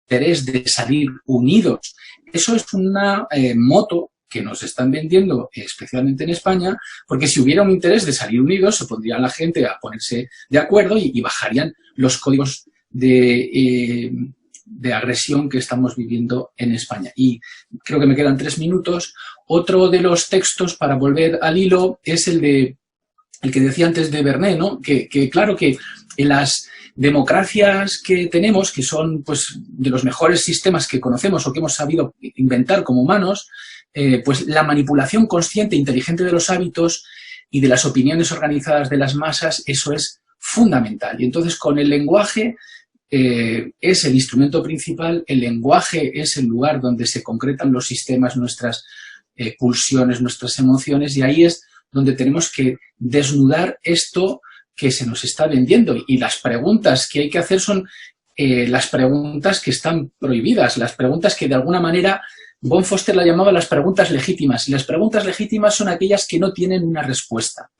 interés de salir unidos. Eso es una moto que nos están vendiendo, especialmente en España, porque si hubiera un interés de salir unidos, se pondría la gente a ponerse de acuerdo y bajarían los códigos de agresión que estamos viviendo en España. Y creo que me quedan 3 minutos. Otro de los textos, para volver al hilo, es el que decía antes de Bernet, ¿no? Que claro que en las democracias que tenemos, que son pues de los mejores sistemas que conocemos o que hemos sabido inventar como humanos, pues la manipulación consciente e inteligente de los hábitos y de las opiniones organizadas de las masas, eso es fundamental. Y entonces con el lenguaje es el instrumento principal, el lenguaje es el lugar donde se concretan los sistemas, nuestras pulsiones, nuestras emociones, y ahí es donde tenemos que desnudar esto que se nos está vendiendo. Y las preguntas que hay que hacer son las preguntas que están prohibidas, las preguntas que de alguna manera von Foster la llamaba las preguntas legítimas, y las preguntas legítimas son aquellas que no tienen una respuesta,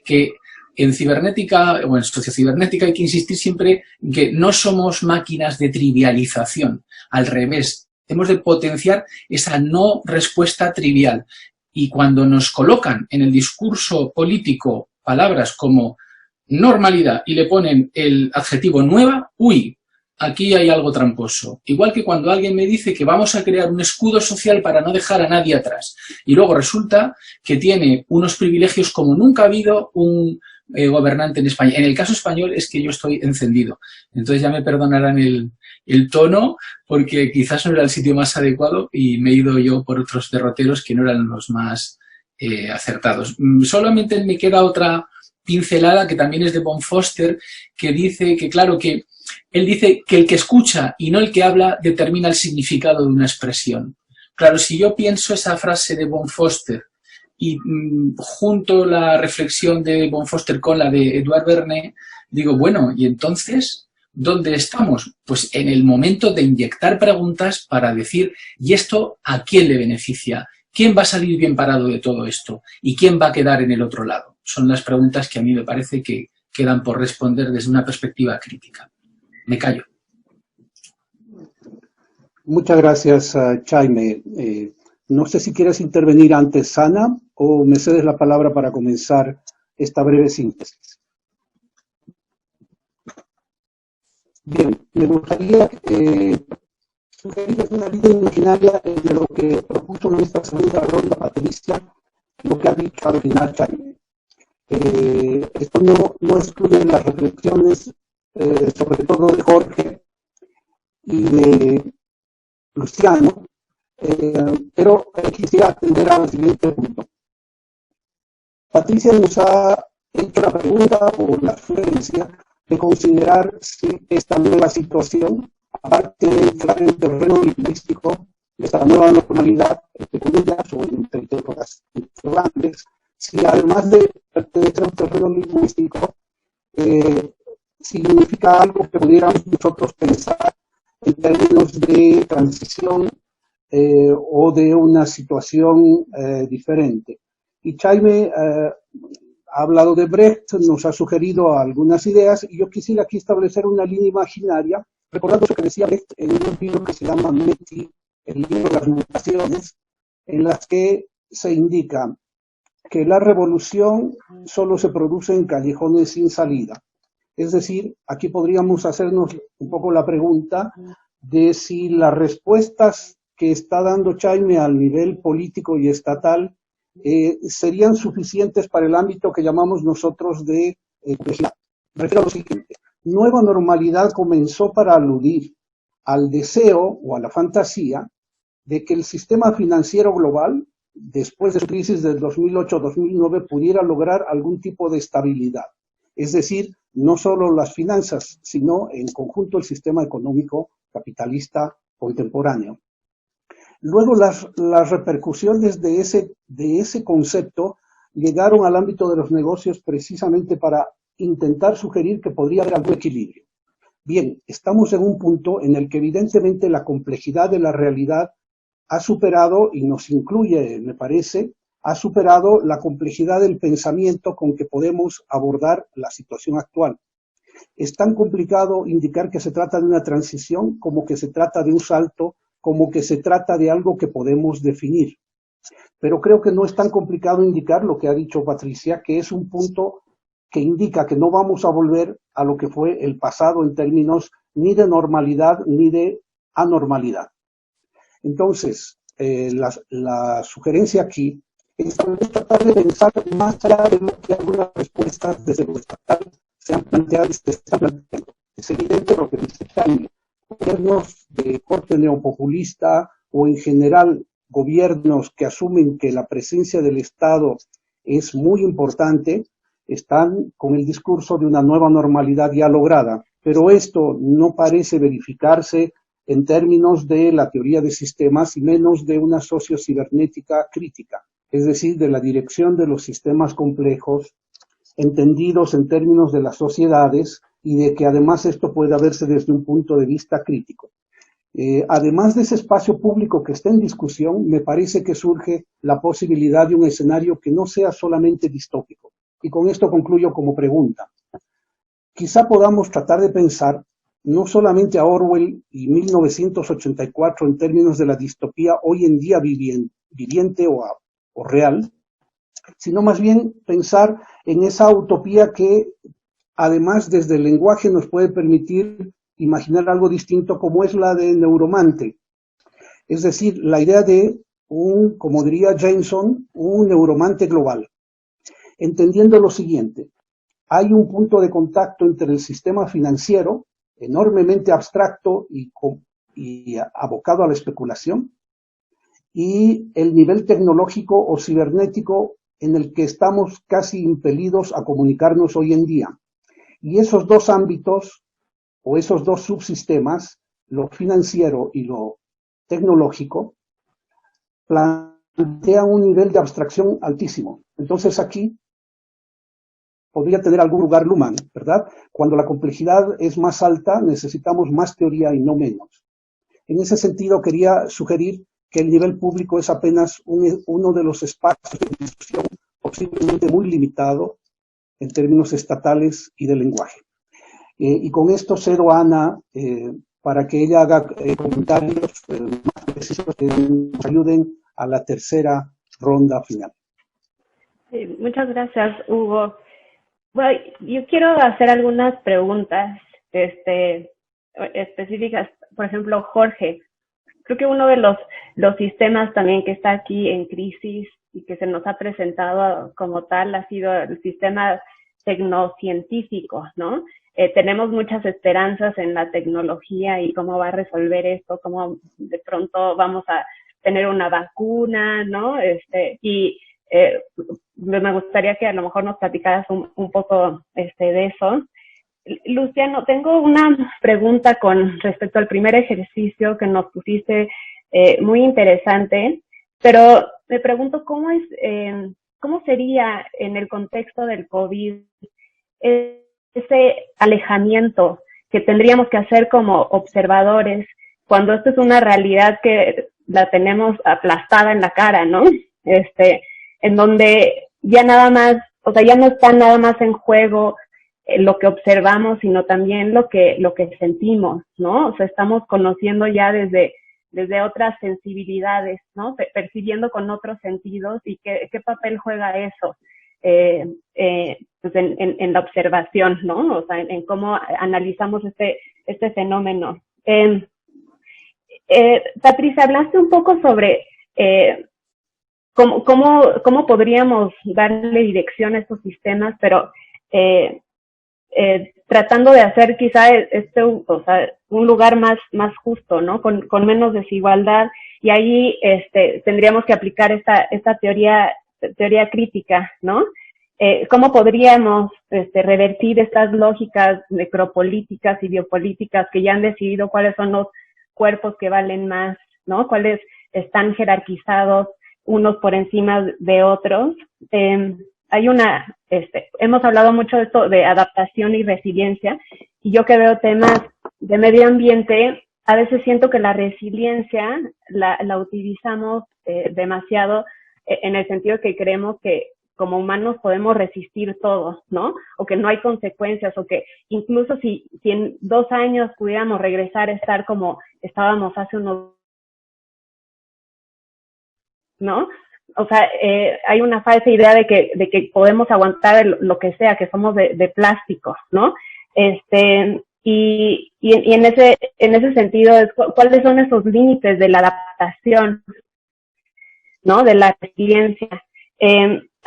que en cibernética o en sociocibernética hay que insistir siempre en que no somos máquinas de trivialización, al revés, hemos de potenciar esa no respuesta trivial, y cuando nos colocan en el discurso político palabras como normalidad y le ponen el adjetivo nueva, uy, aquí hay algo tramposo. Igual que cuando alguien me dice que vamos a crear un escudo social para no dejar a nadie atrás y luego resulta que tiene unos privilegios como nunca ha habido un gobernante en España. En el caso español es que yo estoy encendido. Entonces ya me perdonarán el tono porque quizás no era el sitio más adecuado y me he ido yo por otros derroteros que no eran los más acertados. Solamente me queda otra pincelada que también es de von Foster, que dice que, claro, que él dice que el que escucha y no el que habla determina el significado de una expresión. Claro, si yo pienso esa frase de von Foster y junto la reflexión de von Foster con la de Edouard Vernet, digo, bueno, ¿y entonces dónde estamos? Pues en el momento de inyectar preguntas para decir, ¿y esto a quién le beneficia? ¿Quién va a salir bien parado de todo esto? ¿Y quién va a quedar en el otro lado? Son las preguntas que a mí me parece que quedan por responder desde una perspectiva crítica. Me callo. Muchas gracias, Jaime. No sé si quieres intervenir antes, Sana, o me cedes la palabra para comenzar esta breve síntesis. Bien, me gustaría sugerir una línea imaginaria de lo que propuso en esta segunda ronda Patricia, lo que ha dicho al final Jaime. Esto no excluye las reflexiones, sobre todo de Jorge y de Luciano, pero quisiera atender al siguiente punto. Patricia nos ha hecho la pregunta o la sugerencia de considerar si esta nueva situación, aparte de entrar en el terreno lingüístico, esta nueva normalidad, entre comillas, o entre interrogantes, si además de pertenecer a un terreno lingüístico, significa algo que pudiéramos nosotros pensar en términos de transición o de una situación diferente. Y Jaime ha hablado de Brecht, nos ha sugerido algunas ideas, y yo quisiera aquí establecer una línea imaginaria, recordando lo que decía Brecht en un libro que se llama Meti, el libro de las mutaciones, en las que se indica que la revolución solo se produce en callejones sin salida. Es decir, aquí podríamos hacernos un poco la pregunta de si las respuestas que está dando Jaime al nivel político y estatal serían suficientes para el ámbito que llamamos nosotros de complejidad. Me refiero a lo siguiente. Nueva normalidad comenzó para aludir al deseo o a la fantasía de que el sistema financiero global, después de su crisis del 2008-2009, pudiera lograr algún tipo de estabilidad. Es decir, no solo las finanzas, sino en conjunto el sistema económico capitalista contemporáneo. Luego las repercusiones de ese concepto llegaron al ámbito de los negocios precisamente para intentar sugerir que podría haber algún equilibrio. Bien, estamos en un punto en el que evidentemente la complejidad de la realidad ha superado, y nos incluye, me parece, ha superado la complejidad del pensamiento con que podemos abordar la situación actual. Es tan complicado indicar que se trata de una transición como que se trata de un salto, como que se trata de algo que podemos definir. Pero creo que no es tan complicado indicar lo que ha dicho Patricia, que es un punto que indica que no vamos a volver a lo que fue el pasado en términos ni de normalidad ni de anormalidad. Entonces, la sugerencia aquí es tratar de pensar más allá de lo que algunas respuestas desde lo estatal se han planteado y se están planteando. Es evidente lo que dice Jaime. Gobiernos de corte neopopulista o en general gobiernos que asumen que la presencia del Estado es muy importante, están con el discurso de una nueva normalidad ya lograda, pero esto no parece verificarse en términos de la teoría de sistemas y menos de una sociocibernética crítica, es decir, de la dirección de los sistemas complejos entendidos en términos de las sociedades y de que además esto pueda verse desde un punto de vista crítico. Además de ese espacio público que está en discusión, me parece que surge la posibilidad de un escenario que no sea solamente distópico. Y con esto concluyo como pregunta. Quizá podamos tratar de pensar no solamente a Orwell y 1984 en términos de la distopía hoy en día viviente o real, sino más bien pensar en esa utopía que además desde el lenguaje nos puede permitir imaginar algo distinto, como es la de Neuromante. Es decir, la idea de como diría Jameson, un neuromante global. Entendiendo lo siguiente, hay un punto de contacto entre el sistema financiero, enormemente abstracto y abocado a la especulación, y el nivel tecnológico o cibernético en el que estamos casi impelidos a comunicarnos hoy en día. Y esos dos ámbitos, o esos dos subsistemas, lo financiero y lo tecnológico, plantean un nivel de abstracción altísimo. Entonces aquí podría tener algún lugar Luhmann, ¿verdad? Cuando la complejidad es más alta, necesitamos más teoría y no menos. En ese sentido, quería sugerir que el nivel público es apenas uno de los espacios de discusión posiblemente muy limitado en términos estatales y de lenguaje. Y con esto cedo a Ana para que ella haga comentarios más precisos que nos ayuden a la tercera ronda final. Sí, muchas gracias, Hugo. Bueno, yo quiero hacer algunas preguntas específicas. Por ejemplo, Jorge, creo que uno de los sistemas también que está aquí en crisis y que se nos ha presentado como tal ha sido el sistema tecnocientífico, ¿no? Tenemos muchas esperanzas en la tecnología y cómo va a resolver esto, cómo de pronto vamos a tener una vacuna, ¿no? Me gustaría que a lo mejor nos platicaras un poco de eso. Luciano, tengo una pregunta con respecto al primer ejercicio que nos pusiste, muy interesante, pero me pregunto cómo sería en el contexto del COVID ese alejamiento que tendríamos que hacer como observadores cuando esto es una realidad que la tenemos aplastada en la cara, ¿no? En donde ya nada más, o sea, ya no está nada más en juego lo que observamos, sino también lo que sentimos, ¿no? O sea, estamos conociendo ya desde otras sensibilidades, ¿no? Percibiendo con otros sentidos y qué papel juega eso pues en la observación, ¿no? O sea, en cómo analizamos este fenómeno. Patricia, hablaste un poco sobre cómo podríamos darle dirección a estos sistemas, pero tratando de hacer quizá o sea, un lugar más justo, ¿no? Con menos desigualdad, y ahí tendríamos que aplicar esta teoría crítica, ¿no? ¿Cómo podríamos revertir estas lógicas necropolíticas y biopolíticas que ya han decidido cuáles son los cuerpos que valen más, ¿no? Cuáles están jerarquizados unos por encima de otros? Hemos hablado mucho de esto de adaptación y resiliencia, y yo que veo temas de medio ambiente, a veces siento que la resiliencia la utilizamos demasiado en el sentido que creemos que como humanos podemos resistir todo, ¿no? O que no hay consecuencias, o que incluso si en 2 años pudiéramos regresar a estar como estábamos hace unos, ¿no? O sea, hay una falsa idea de que podemos aguantar lo que sea, que somos de plástico, ¿no? Y en ese sentido, ¿cuáles son esos límites de la adaptación, ¿no? De la resiliencia.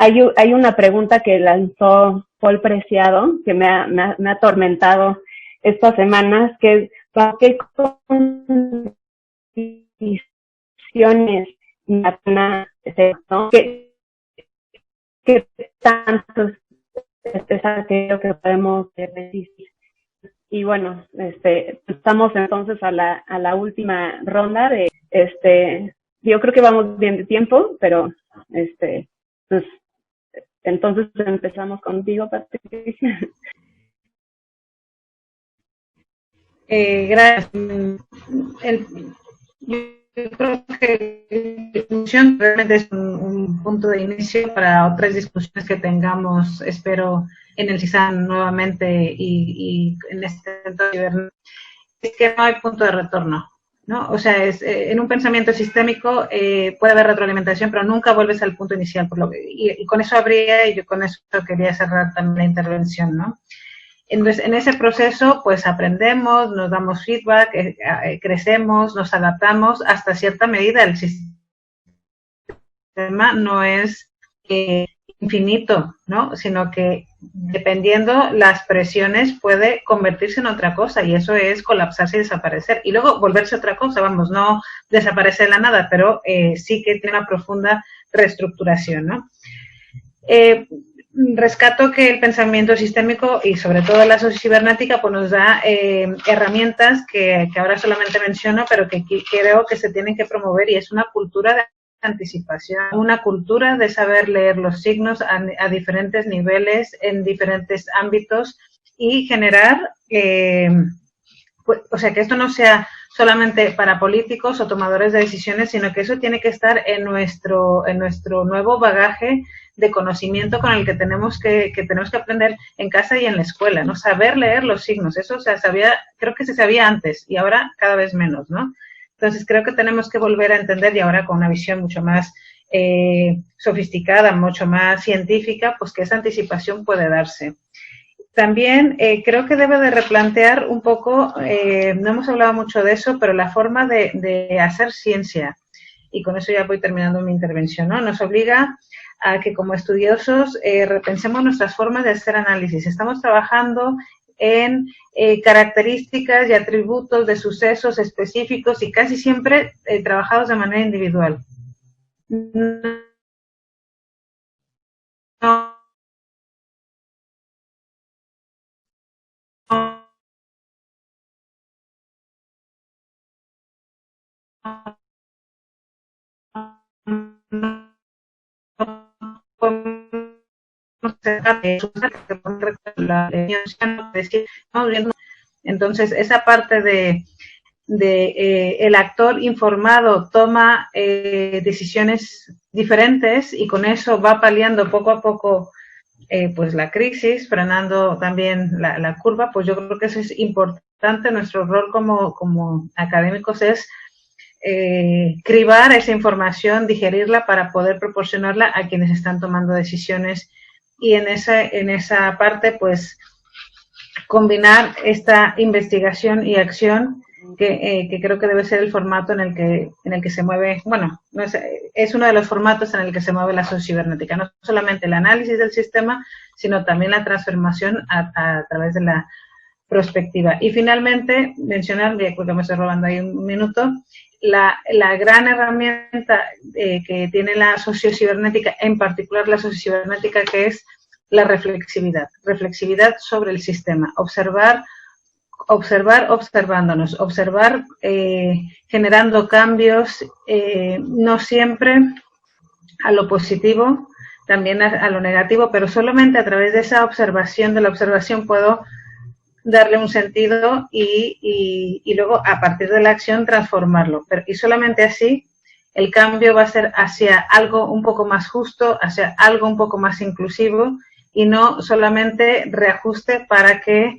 Hay una pregunta que lanzó Paul Preciado, que me ha atormentado estas semanas, que es, ¿para qué condiciones, ¿no? ¿Qué qué tanto es aquello que podemos resistir. Y bueno, estamos entonces a la última ronda de, yo creo que vamos bien de tiempo, pero, pues, entonces empezamos contigo, Patricia. Gracias. Yo creo que la discusión realmente es un punto de inicio para otras discusiones que tengamos, espero, en el CISAM nuevamente y en este entorno. Es que no hay punto de retorno, ¿no? O sea, en un pensamiento sistémico puede haber retroalimentación, pero nunca vuelves al punto inicial. Y con eso y yo con eso quería cerrar también la intervención, ¿no? Entonces, en ese proceso, pues aprendemos, nos damos feedback, crecemos, nos adaptamos hasta cierta medida. El sistema no es infinito, ¿no? Sino que dependiendo las presiones puede convertirse en otra cosa y eso es colapsarse y desaparecer. Y luego volverse otra cosa, vamos, no desaparecer de la nada, pero sí que tiene una profunda reestructuración, ¿no? Rescato que el pensamiento sistémico y sobre todo la sociocibernética pues nos da herramientas que ahora solamente menciono, pero que creo que se tienen que promover y es una cultura de anticipación, una cultura de saber leer los signos a diferentes niveles, en diferentes ámbitos y generar, pues, o sea, que esto no sea solamente para políticos o tomadores de decisiones, sino que eso tiene que estar en nuestro nuevo bagaje de conocimiento con el que tenemos que aprender en casa y en la escuela, ¿no? Saber leer los signos, eso o sea, creo que se sabía antes y ahora cada vez menos, ¿no? Entonces creo que tenemos que volver a entender y ahora con una visión mucho más sofisticada, mucho más científica, pues que esa anticipación puede darse. También creo que debe de replantear un poco, no hemos hablado mucho de eso, pero la forma de hacer ciencia. Y con eso ya voy terminando mi intervención, ¿no? Nos obliga a que como estudiosos repensemos nuestras formas de hacer análisis. Estamos trabajando en características y atributos de sucesos específicos y casi siempre trabajados de manera individual. No, entonces esa parte de el actor informado toma decisiones diferentes y con eso va paliando poco a poco pues la crisis, frenando también la curva, pues yo creo que eso es importante. Nuestro rol como académicos es cribar esa información, digerirla para poder proporcionarla a quienes están tomando decisiones y en esa parte pues combinar esta investigación y acción que creo que debe ser el formato en el que se mueve, bueno, no es uno de los formatos en el que se mueve la sociocibernética, no solamente el análisis del sistema, sino también la transformación a través de la prospectiva. Y finalmente, mencionar, ya creo que me estoy robando ahí un minuto, la gran herramienta que tiene la sociocibernética, en particular la sociocibernética, que es la reflexividad sobre el sistema, observar observándonos, observar generando cambios, no siempre a lo positivo, también a lo negativo, pero solamente a través de esa observación, de la observación puedo darle un sentido y luego a partir de la acción transformarlo. Y solamente así el cambio va a ser hacia algo un poco más justo, hacia algo un poco más inclusivo y no solamente reajuste para que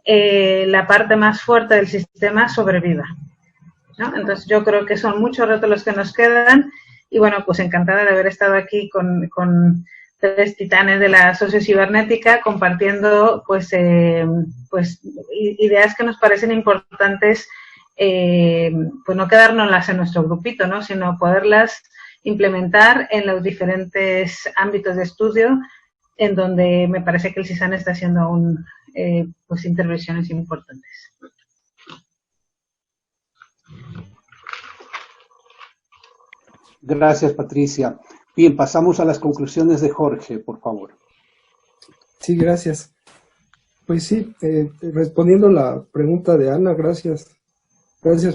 la parte más fuerte del sistema sobreviva, ¿no? Entonces yo creo que son muchos retos los que nos quedan y bueno, pues encantada de haber estado aquí con tres titanes de la sociocibernética compartiendo pues ideas que nos parecen importantes, pues no quedárnoslas en nuestro grupito, ¿no? Sino poderlas implementar en los diferentes ámbitos de estudio en donde me parece que el CISAN está haciendo aún pues intervenciones importantes. Gracias, Patricia. Bien, pasamos a las conclusiones de Jorge, por favor. Sí, gracias. Pues sí, respondiendo a la pregunta de Ana, gracias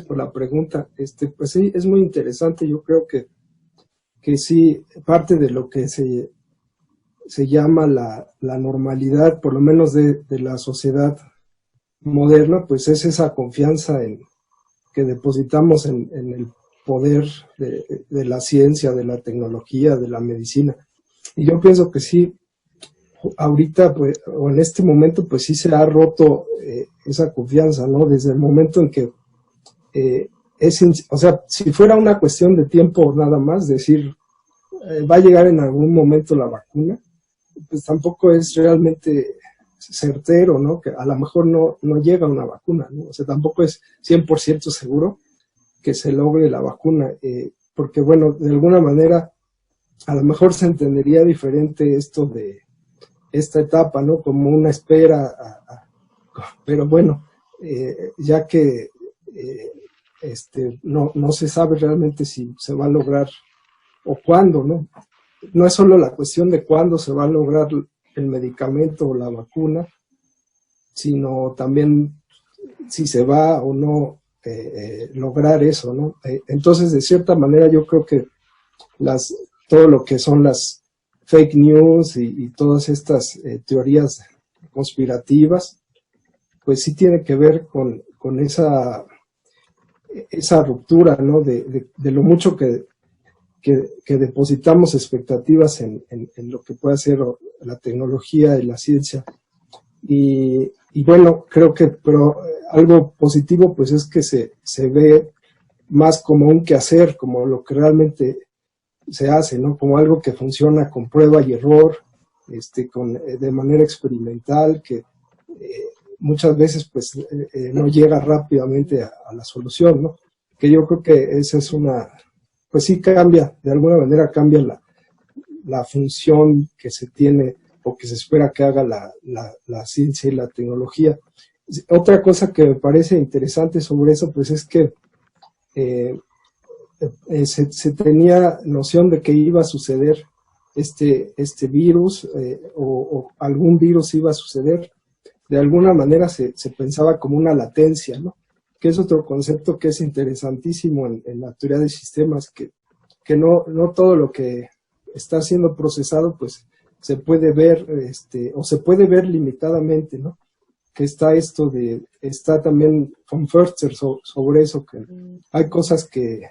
por la pregunta. Pues sí, es muy interesante. Yo creo que sí, parte de lo que se llama la normalidad, por lo menos de la sociedad moderna, pues es esa confianza que depositamos en el poder de la ciencia, de la tecnología, de la medicina. Y yo pienso que sí, ahorita, pues, o en este momento, pues sí se ha roto esa confianza, ¿no? Desde el momento en que o sea, si fuera una cuestión de tiempo nada más, decir, va a llegar en algún momento la vacuna, pues tampoco es realmente certero, ¿no? Que a lo mejor no llega una vacuna, ¿no? O sea, tampoco es 100% seguro que se logre la vacuna, porque bueno, de alguna manera a lo mejor se entendería diferente esto de esta etapa, ¿no? Como una espera, pero bueno, ya que no se sabe realmente si se va a lograr o cuándo, ¿no? No es solo la cuestión de cuándo se va a lograr el medicamento o la vacuna, sino también si se va o no lograr eso, ¿no? Entonces, de cierta manera, yo creo que todo lo que son las fake news y todas estas teorías conspirativas, pues sí tiene que ver con esa ruptura, ¿no? De lo mucho que depositamos expectativas en lo que puede hacer la tecnología y la ciencia. Y bueno, creo que pero algo positivo pues es que se ve más como un quehacer, como lo que realmente se hace, ¿no? Como algo que funciona con prueba y error, de manera experimental, que muchas veces pues no llega rápidamente a la solución, ¿no? Que yo creo que esa es pues sí cambia, de alguna manera cambia la función que se tiene o que se espera que haga la ciencia y la tecnología. Otra cosa que me parece interesante sobre eso, pues es que se tenía noción de que iba a suceder este virus o algún virus iba a suceder. De alguna manera se pensaba como una latencia, ¿no? Que es otro concepto que es interesantísimo en la teoría de sistemas, que no todo lo que está siendo procesado pues se puede ver o se puede ver limitadamente, ¿no? Que está también von Förster sobre eso, que hay cosas que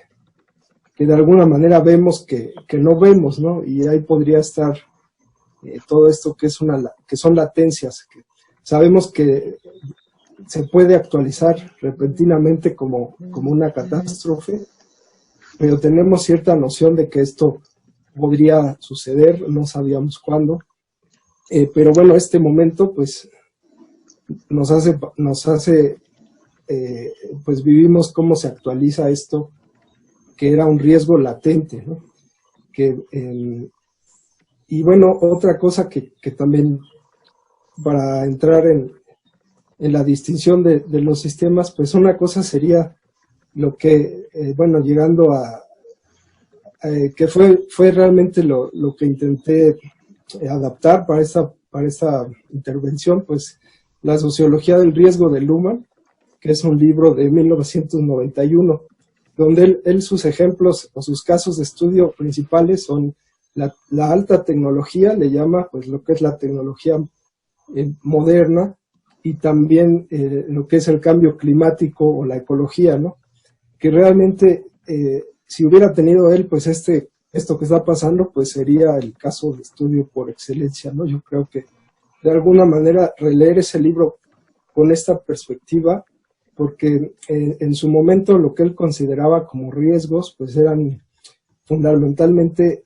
de alguna manera vemos que no vemos, ¿no? Y ahí podría estar todo esto que son latencias, que sabemos que se puede actualizar repentinamente como una catástrofe, pero tenemos cierta noción de que esto podría suceder, no sabíamos cuándo, pero bueno, este momento pues nos hace pues vivimos cómo se actualiza esto, que era un riesgo latente, ¿no? Y bueno, otra cosa que también, para entrar en la distinción de los sistemas, pues una cosa sería lo que, bueno, llegando a que fue realmente lo que intenté adaptar para esta intervención, pues la sociología del riesgo de Luhmann, que es un libro de 1991, donde él sus ejemplos o sus casos de estudio principales son la alta tecnología, le llama pues lo que es la tecnología moderna, y también lo que es el cambio climático o la ecología, ¿no? Que realmente si hubiera tenido él pues esto que está pasando, pues sería el caso de estudio por excelencia, ¿no? Yo creo que de alguna manera releer ese libro con esta perspectiva, porque en su momento lo que él consideraba como riesgos pues eran fundamentalmente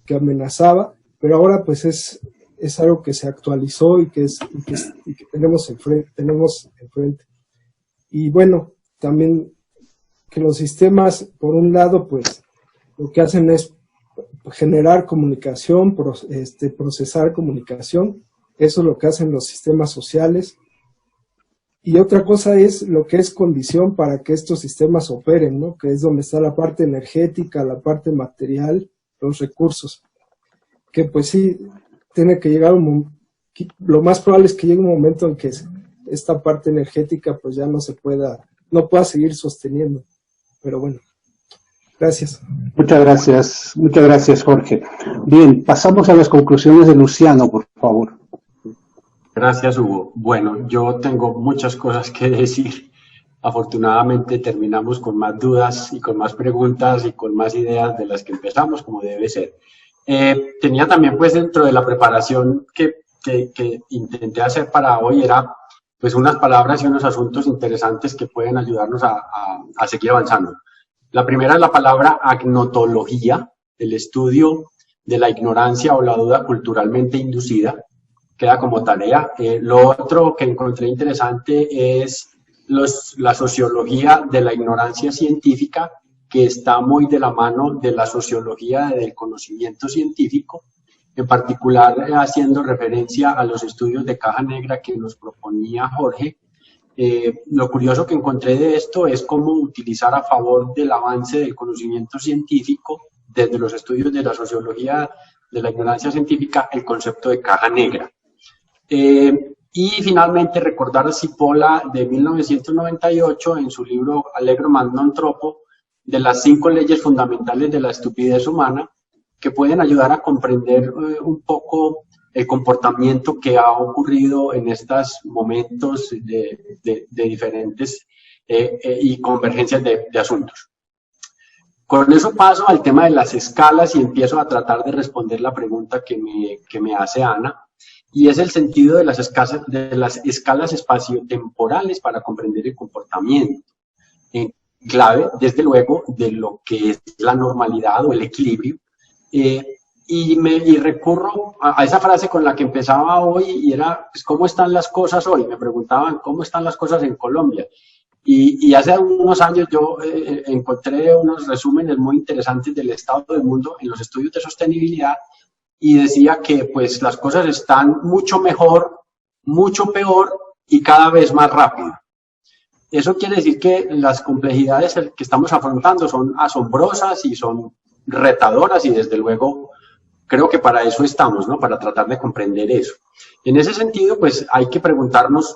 que amenazaba, pero ahora pues es algo que se actualizó y que tenemos enfrente. Y bueno, también que los sistemas, por un lado, pues lo que hacen es generar comunicación, procesar comunicación. Eso es lo que hacen los sistemas sociales. Y otra cosa es lo que es condición para que estos sistemas operen, ¿no? Que es donde está la parte energética, la parte material, los recursos. Que pues sí, tiene que llegar lo más probable es que llegue un momento en que esta parte energética pues ya no pueda seguir sosteniendo. Pero bueno, gracias. Muchas gracias, Jorge. Bien, pasamos a las conclusiones de Luciano, por favor. Gracias, Hugo. Bueno, yo tengo muchas cosas que decir. Afortunadamente terminamos con más dudas y con más preguntas y con más ideas de las que empezamos, como debe ser. Tenía también, pues, dentro de la preparación que intenté hacer para hoy, era, pues, unas palabras y unos asuntos interesantes que pueden ayudarnos a seguir avanzando. La primera es la palabra agnotología, el estudio de la ignorancia o la duda culturalmente inducida. Queda como tarea. Lo otro que encontré interesante es la sociología de la ignorancia científica, que está muy de la mano de la sociología del conocimiento científico, en particular haciendo referencia a los estudios de caja negra que nos proponía Jorge. Lo curioso que encontré de esto es cómo utilizar a favor del avance del conocimiento científico, desde los estudios de la sociología de la ignorancia científica, el concepto de caja negra. Y finalmente recordar a Cipolla de 1998 en su libro Allegro non troppo, de las 5 leyes fundamentales de la estupidez humana, que pueden ayudar a comprender un poco el comportamiento que ha ocurrido en estos momentos de diferentes y convergencias de asuntos. Con eso paso al tema de las escalas y empiezo a tratar de responder la pregunta que me hace Ana, y es el sentido de las escalas espaciotemporales para comprender el comportamiento, en clave, desde luego, de lo que es la normalidad o el equilibrio. Y recurro a esa frase con la que empezaba hoy, y era, pues, ¿cómo están las cosas hoy? Me preguntaban, ¿cómo están las cosas en Colombia? Y hace unos años yo encontré unos resúmenes muy interesantes del estado del mundo en los estudios de sostenibilidad, y decía que pues las cosas están mucho mejor, mucho peor y cada vez más rápido. Eso quiere decir que las complejidades que estamos afrontando son asombrosas y son retadoras, y desde luego creo que para eso estamos, ¿no? Para tratar de comprender eso. En ese sentido, pues hay que preguntarnos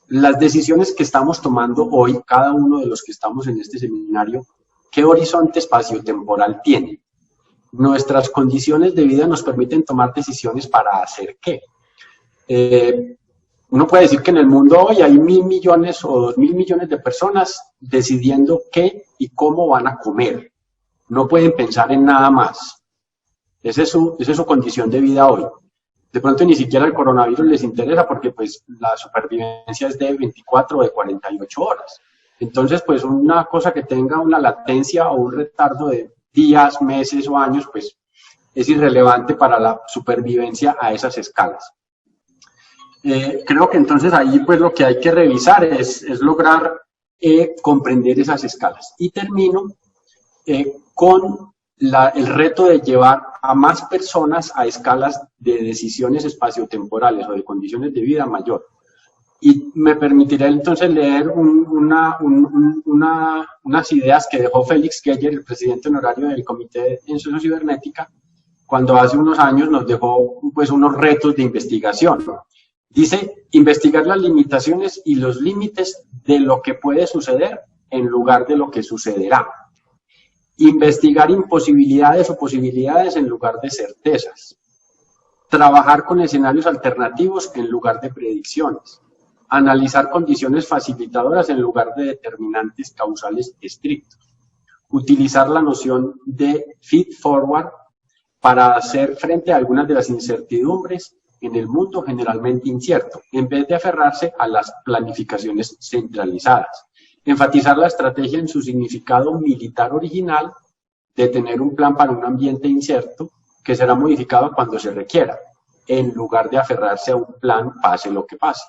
las decisiones que estamos tomando hoy, cada uno de los que estamos en este seminario, ¿qué horizonte espaciotemporal tiene? Nuestras condiciones de vida nos permiten tomar decisiones para hacer qué. Uno puede decir que en el mundo hoy hay 1.000 millones o 2.000 millones de personas decidiendo qué y cómo van a comer. No pueden pensar en nada más. Esa es su condición de vida hoy. De pronto ni siquiera el coronavirus les interesa, porque pues la supervivencia es de 24 o de 48 horas. Entonces, pues una cosa que tenga una latencia o un retardo de días, meses o años, pues es irrelevante para la supervivencia a esas escalas. Creo que entonces ahí pues lo que hay que revisar es lograr comprender esas escalas. Y termino con el reto de llevar a más personas a escalas de decisiones espaciotemporales o de condiciones de vida mayor. Y me permitiré entonces leer unas ideas que dejó Félix Geyer, el presidente honorario del Comité en Sociocibernética, cuando hace unos años nos dejó pues unos retos de investigación. Dice, investigar las limitaciones y los límites de lo que puede suceder en lugar de lo que sucederá. Investigar imposibilidades o posibilidades en lugar de certezas. Trabajar con escenarios alternativos en lugar de predicciones. Analizar condiciones facilitadoras en lugar de determinantes causales estrictos. Utilizar la noción de feed forward para hacer frente a algunas de las incertidumbres en el mundo generalmente incierto, en vez de aferrarse a las planificaciones centralizadas. Enfatizar la estrategia en su significado militar original de tener un plan para un ambiente incierto que será modificado cuando se requiera, en lugar de aferrarse a un plan pase lo que pase.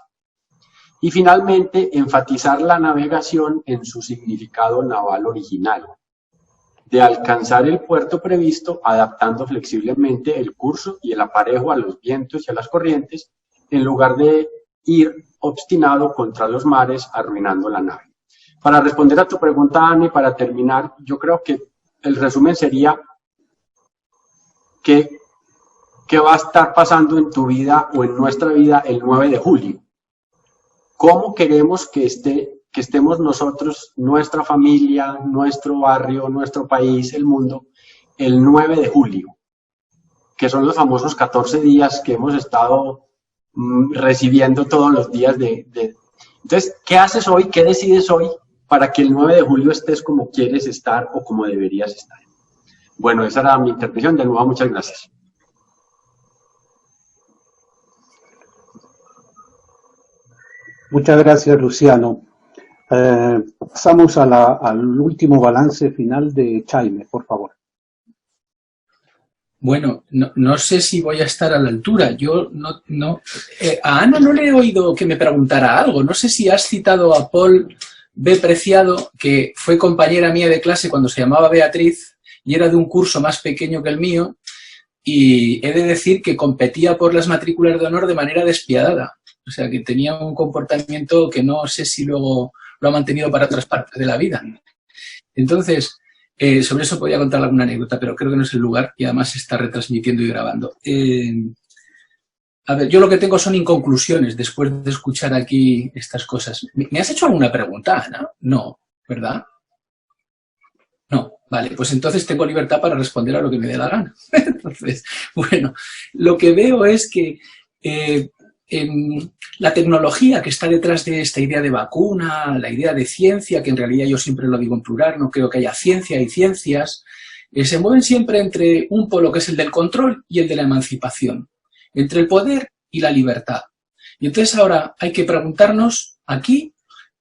Y finalmente, enfatizar la navegación en su significado naval original, de alcanzar el puerto previsto adaptando flexiblemente el curso y el aparejo a los vientos y a las corrientes, en lugar de ir obstinado contra los mares, arruinando la nave. Para responder a tu pregunta, Ani, para terminar, yo creo que el resumen sería ¿qué va a estar pasando en tu vida o en nuestra vida el 9 de julio? ¿Cómo queremos que estemos nosotros, nuestra familia, nuestro barrio, nuestro país, el mundo, el 9 de julio? Que son los famosos 14 días que hemos estado recibiendo todos los días Entonces, ¿qué haces hoy? ¿Qué decides hoy para que el 9 de julio estés como quieres estar o como deberías estar? Bueno, esa era mi intervención. De nuevo, muchas gracias. Muchas gracias, Luciano. Pasamos al último balance final de Chaime, por favor. Bueno, no sé si voy a estar a la altura. Yo a Ana no le he oído que me preguntara algo. No sé si has citado a Paul B. Preciado, que fue compañera mía de clase cuando se llamaba Beatriz y era de un curso más pequeño que el mío, y he de decir que competía por las matrículas de honor de manera despiadada. O sea, que tenía un comportamiento que no sé si luego lo ha mantenido para otras partes de la vida. Entonces, sobre eso podía contar alguna anécdota, pero creo que no es el lugar y además se está retransmitiendo y grabando. A ver, yo lo que tengo son inconclusiones después de escuchar aquí estas cosas. ¿Me has hecho alguna pregunta, Ana? No, ¿verdad? No, vale, pues entonces tengo libertad para responder a lo que me dé la gana. Entonces, bueno, lo que veo es que la tecnología que está detrás de esta idea de vacuna, la idea de ciencia, que en realidad yo siempre lo digo en plural, no creo que haya ciencia y ciencias, se mueven siempre entre un polo que es el del control y el de la emancipación, entre el poder y la libertad. Y entonces ahora hay que preguntarnos aquí,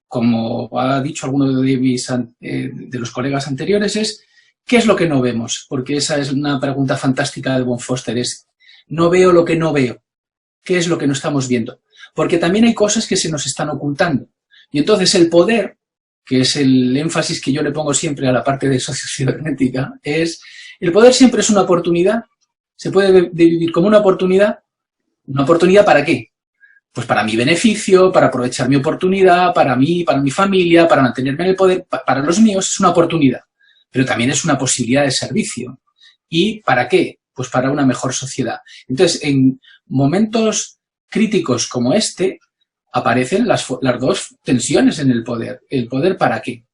como ha dicho alguno de los colegas anteriores, es ¿qué es lo que no vemos? Porque esa es una pregunta fantástica de von Foster, es no veo lo que no veo. ¿Qué es lo que no estamos viendo? Porque también hay cosas que se nos están ocultando. Y entonces el poder, que es el énfasis que yo le pongo siempre a la parte de sociocibernética, es el poder siempre es una oportunidad. Se puede vivir como una oportunidad. ¿Una oportunidad para qué? Pues para mi beneficio, para aprovechar mi oportunidad, para mí, para mi familia, para mantenerme en el poder, para los míos es una oportunidad. Pero también es una posibilidad de servicio. ¿Y para qué? Pues para una mejor sociedad. Entonces, en momentos críticos como este, aparecen las dos tensiones en el poder. ¿El poder para qué?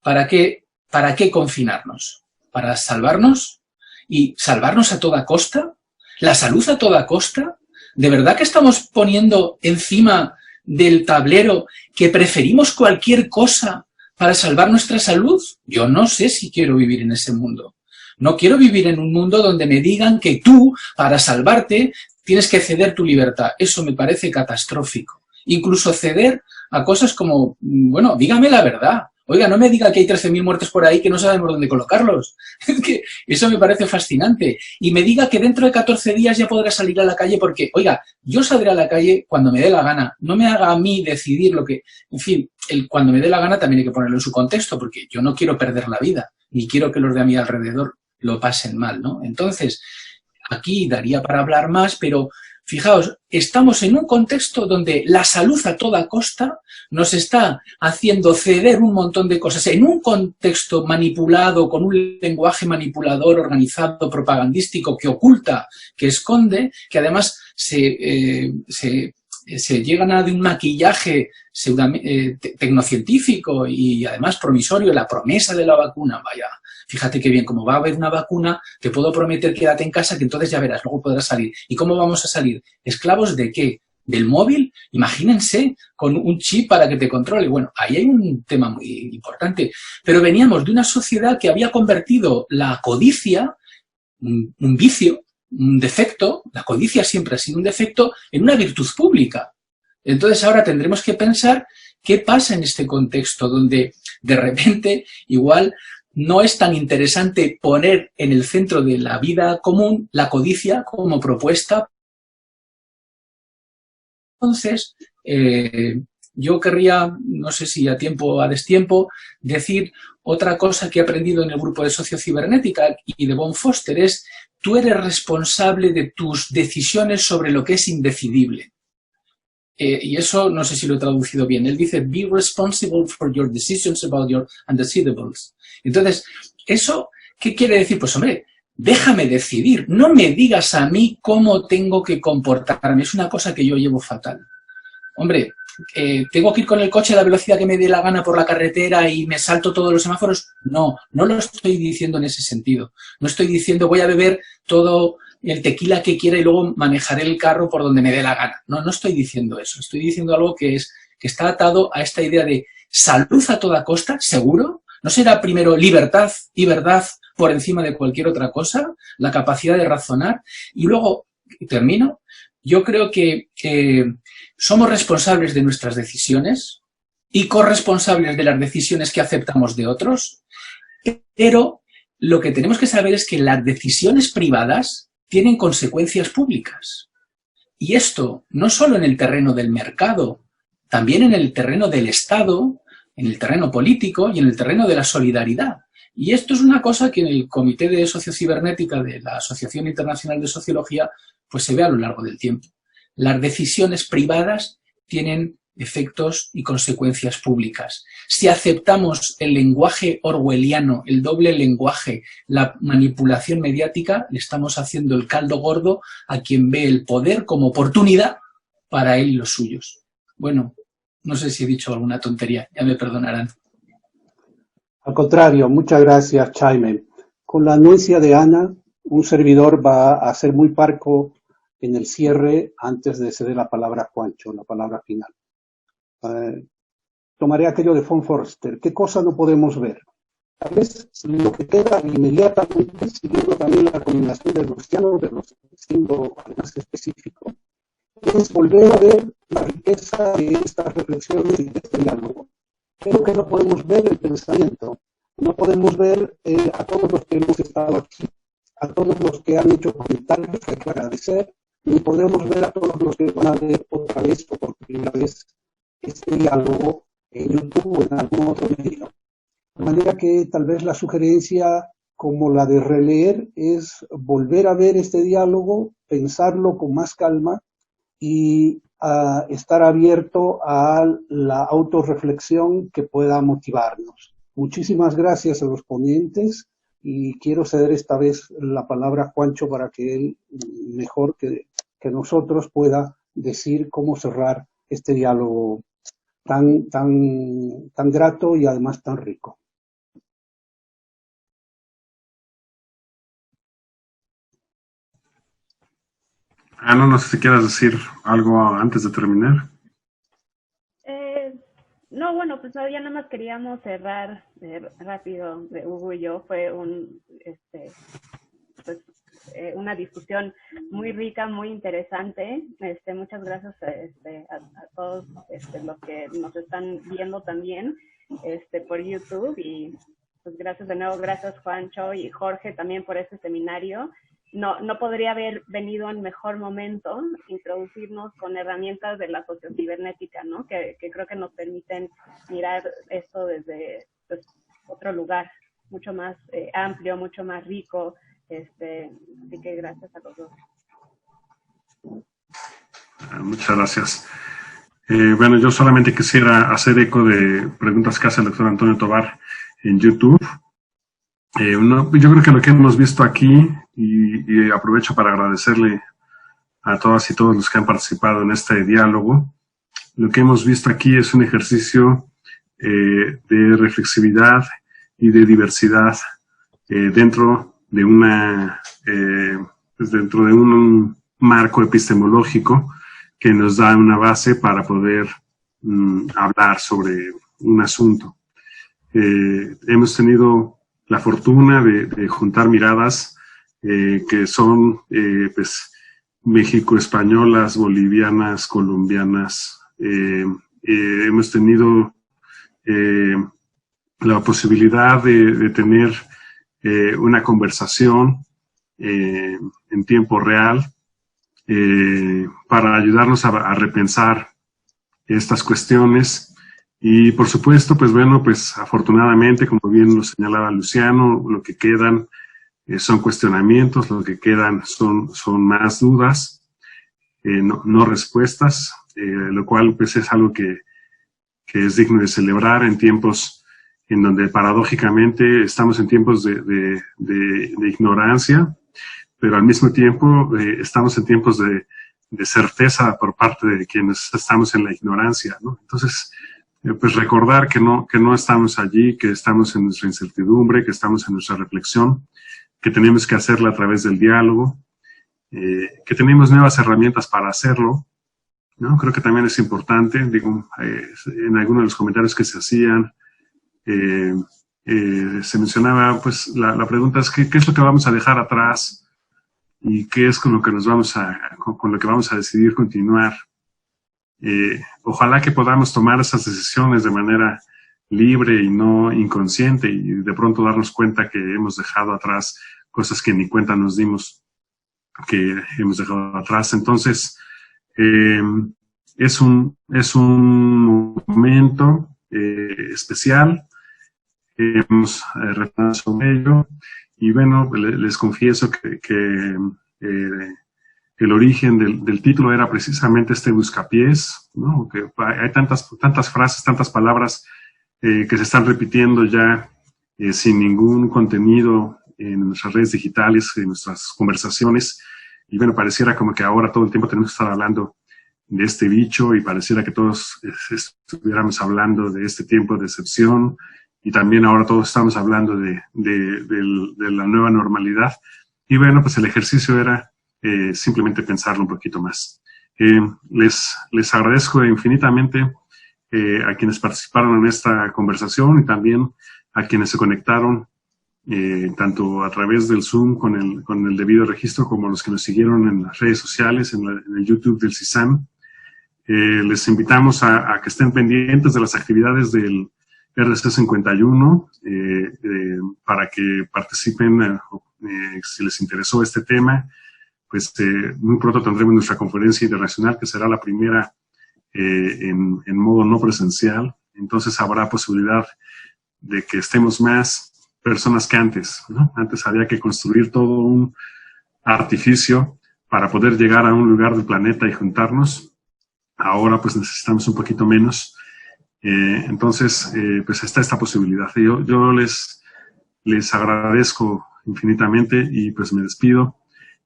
¿Para qué confinarnos? ¿Para salvarnos? ¿Y salvarnos a toda costa? ¿La salud a toda costa? ¿De verdad que estamos poniendo encima del tablero que preferimos cualquier cosa para salvar nuestra salud? Yo no sé si quiero vivir en ese mundo. No quiero vivir en un mundo donde me digan que tú, para salvarte, tienes que ceder tu libertad. Eso me parece catastrófico. Incluso ceder a cosas como, bueno, dígame la verdad. Oiga, no me diga que hay 13.000 muertos por ahí que no sabemos dónde colocarlos. Que eso me parece fascinante. Y me diga que dentro de 14 días ya podrá salir a la calle porque, oiga, yo saldré a la calle cuando me dé la gana. No me haga a mí decidir lo que... En fin, cuando me dé la gana también hay que ponerlo en su contexto porque yo no quiero perder la vida, ni quiero que los de a mi alrededor lo pasen mal, ¿no? Entonces, aquí daría para hablar más, pero fijaos, estamos en un contexto donde la salud a toda costa nos está haciendo ceder un montón de cosas, en un contexto manipulado, con un lenguaje manipulador, organizado, propagandístico, que oculta, que esconde, que además se llegan a de un maquillaje tecnocientífico y además promisorio, la promesa de la vacuna, vaya. Fíjate qué bien, como va a haber una vacuna, te puedo prometer quédate en casa que entonces ya verás, luego podrás salir. ¿Y cómo vamos a salir? ¿Esclavos de qué? ¿Del móvil? Imagínense, con un chip para que te controle. Bueno, ahí hay un tema muy importante. Pero veníamos de una sociedad que había convertido la codicia, un vicio, un defecto, la codicia siempre ha sido un defecto, en una virtud pública. Entonces ahora tendremos que pensar qué pasa en este contexto donde de repente igual no es tan interesante poner en el centro de la vida común la codicia como propuesta. Entonces, yo querría, no sé si a tiempo o a destiempo, decir otra cosa que he aprendido en el grupo de sociocibernética y de von Foster es: tú eres responsable de tus decisiones sobre lo que es indecidible. y eso no sé si lo he traducido bien, él dice, be responsible for your decisions about your undeceivables. Entonces, ¿eso qué quiere decir? Pues hombre, déjame decidir, no me digas a mí cómo tengo que comportarme, es una cosa que yo llevo fatal. Hombre, ¿tengo que ir con el coche a la velocidad que me dé la gana por la carretera y me salto todos los semáforos? No, no lo estoy diciendo en ese sentido. No estoy diciendo voy a beber todo el tequila que quiera y luego manejaré el carro por donde me dé la gana. No, no estoy diciendo eso. Estoy diciendo algo que está atado a esta idea de salud a toda costa, seguro. ¿No será primero libertad y verdad por encima de cualquier otra cosa? La capacidad de razonar. Y luego, y termino, yo creo que somos responsables de nuestras decisiones y corresponsables de las decisiones que aceptamos de otros, pero lo que tenemos que saber es que las decisiones privadas tienen consecuencias públicas. Y esto no solo en el terreno del mercado, también en el terreno del Estado, en el terreno político y en el terreno de la solidaridad. Y esto es una cosa que en el Comité de Sociocibernética de la Asociación Internacional de Sociología pues se ve a lo largo del tiempo. Las decisiones privadas tienen efectos y consecuencias públicas. Si aceptamos el lenguaje orwelliano, el doble lenguaje, la manipulación mediática, le estamos haciendo el caldo gordo a quien ve el poder como oportunidad para él y los suyos. Bueno, no sé si he dicho alguna tontería, ya me perdonarán. Al contrario, muchas gracias, Jaime. Con la anuencia de Ana, un servidor va a ser muy parco en el cierre antes de ceder la palabra a Juancho, la palabra final. Tomaré aquello de von Forster. ¿Qué cosa no podemos ver? Tal vez lo que queda inmediatamente, siguiendo también la recomendación de Luciano, siendo más específico, es volver a ver la riqueza de estas reflexiones y de este diálogo. Creo que no podemos ver el pensamiento, no podemos ver a todos los que hemos estado aquí, a todos los que han hecho comentarios que hay que agradecer, ni podemos ver a todos los que van a ver otra vez o por primera vez este diálogo en YouTube o en algún otro medio. De manera que tal vez la sugerencia como la de releer es volver a ver este diálogo, pensarlo con más calma y estar abierto a la autorreflexión que pueda motivarnos. Muchísimas gracias a los ponentes y quiero ceder esta vez la palabra a Juancho para que él, mejor que nosotros, pueda decir cómo cerrar este diálogo tan grato y además tan rico. No sé si quieras decir algo antes de terminar. No, bueno, pues ya nada más queríamos cerrar rápido de Hugo y yo. Fue una discusión muy rica, muy interesante. Muchas gracias a todos los que nos están viendo también por YouTube, y pues gracias de nuevo, gracias Juancho y Jorge también por este seminario. No podría haber venido en mejor momento introducirnos con herramientas de la sociocibernética, ¿no? Que creo que nos permiten mirar esto desde pues, otro lugar, mucho más amplio, mucho más rico. Así que gracias a los dos. Muchas gracias. Bueno, yo solamente quisiera hacer eco de preguntas que hace el doctor Antonio Tovar en YouTube. Yo creo que lo que hemos visto aquí, y aprovecho para agradecerle a todas y todos los que han participado en este diálogo, lo que hemos visto aquí es un ejercicio de reflexividad y de diversidad dentro de un marco epistemológico que nos da una base para poder hablar sobre un asunto. Hemos tenido la fortuna de juntar miradas que son pues, México-españolas, bolivianas, colombianas. Hemos tenido la posibilidad de tener una conversación en tiempo real para ayudarnos a repensar estas cuestiones. Y por supuesto, pues bueno, pues afortunadamente, como bien lo señalaba Luciano, lo que quedan son cuestionamientos, lo que quedan son más dudas, no respuestas. lo cual pues es algo que es digno de celebrar en tiempos en donde paradójicamente estamos en tiempos de ignorancia, pero al mismo tiempo estamos en tiempos de certeza por parte de quienes estamos en la ignorancia, ¿no? Entonces, pues recordar que no estamos allí, que estamos en nuestra incertidumbre, que estamos en nuestra reflexión, que tenemos que hacerla a través del diálogo, que tenemos nuevas herramientas para hacerlo, ¿no? Creo que también es importante, digo, en algunos de los comentarios que se hacían, se mencionaba, pues, la pregunta es ¿qué es lo que vamos a dejar atrás? Y qué es con lo que con lo que vamos a decidir continuar. Ojalá que podamos tomar esas decisiones de manera libre y no inconsciente y de pronto darnos cuenta que hemos dejado atrás cosas que ni cuenta nos dimos que hemos dejado atrás. Entonces, es un momento especial. Hemos reflexionado sobre ello. Y bueno, les confieso que el origen del título era precisamente este buscapiés, ¿no? Que hay tantas frases, tantas palabras que se están repitiendo ya sin ningún contenido en nuestras redes digitales, en nuestras conversaciones. Y bueno, pareciera como que ahora todo el tiempo tenemos que estar hablando de este bicho y pareciera que todos estuviéramos hablando de este tiempo de excepción. Y también ahora todos estamos hablando de la nueva normalidad. Y bueno, pues el ejercicio era simplemente pensarlo un poquito más. Les agradezco infinitamente a quienes participaron en esta conversación y también a quienes se conectaron tanto a través del Zoom con el debido registro como los que nos siguieron en las redes sociales, en el YouTube del CISAM. Les invitamos a que estén pendientes de las actividades del RC 51 para que participen si les interesó este tema. Pues muy pronto tendremos nuestra conferencia internacional que será la primera en modo no presencial. Entonces habrá posibilidad de que estemos más personas que antes, ¿no? Antes había que construir todo un artificio para poder llegar a un lugar del planeta y juntarnos. Ahora pues necesitamos un poquito menos. Entonces, pues está esta posibilidad. Yo les agradezco infinitamente y pues me despido.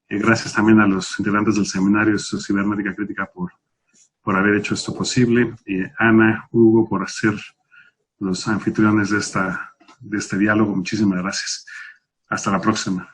Gracias también a los integrantes del Seminario de Cibernética Crítica por haber hecho esto posible. Ana, Hugo, por ser los anfitriones de este diálogo. Muchísimas gracias. Hasta la próxima.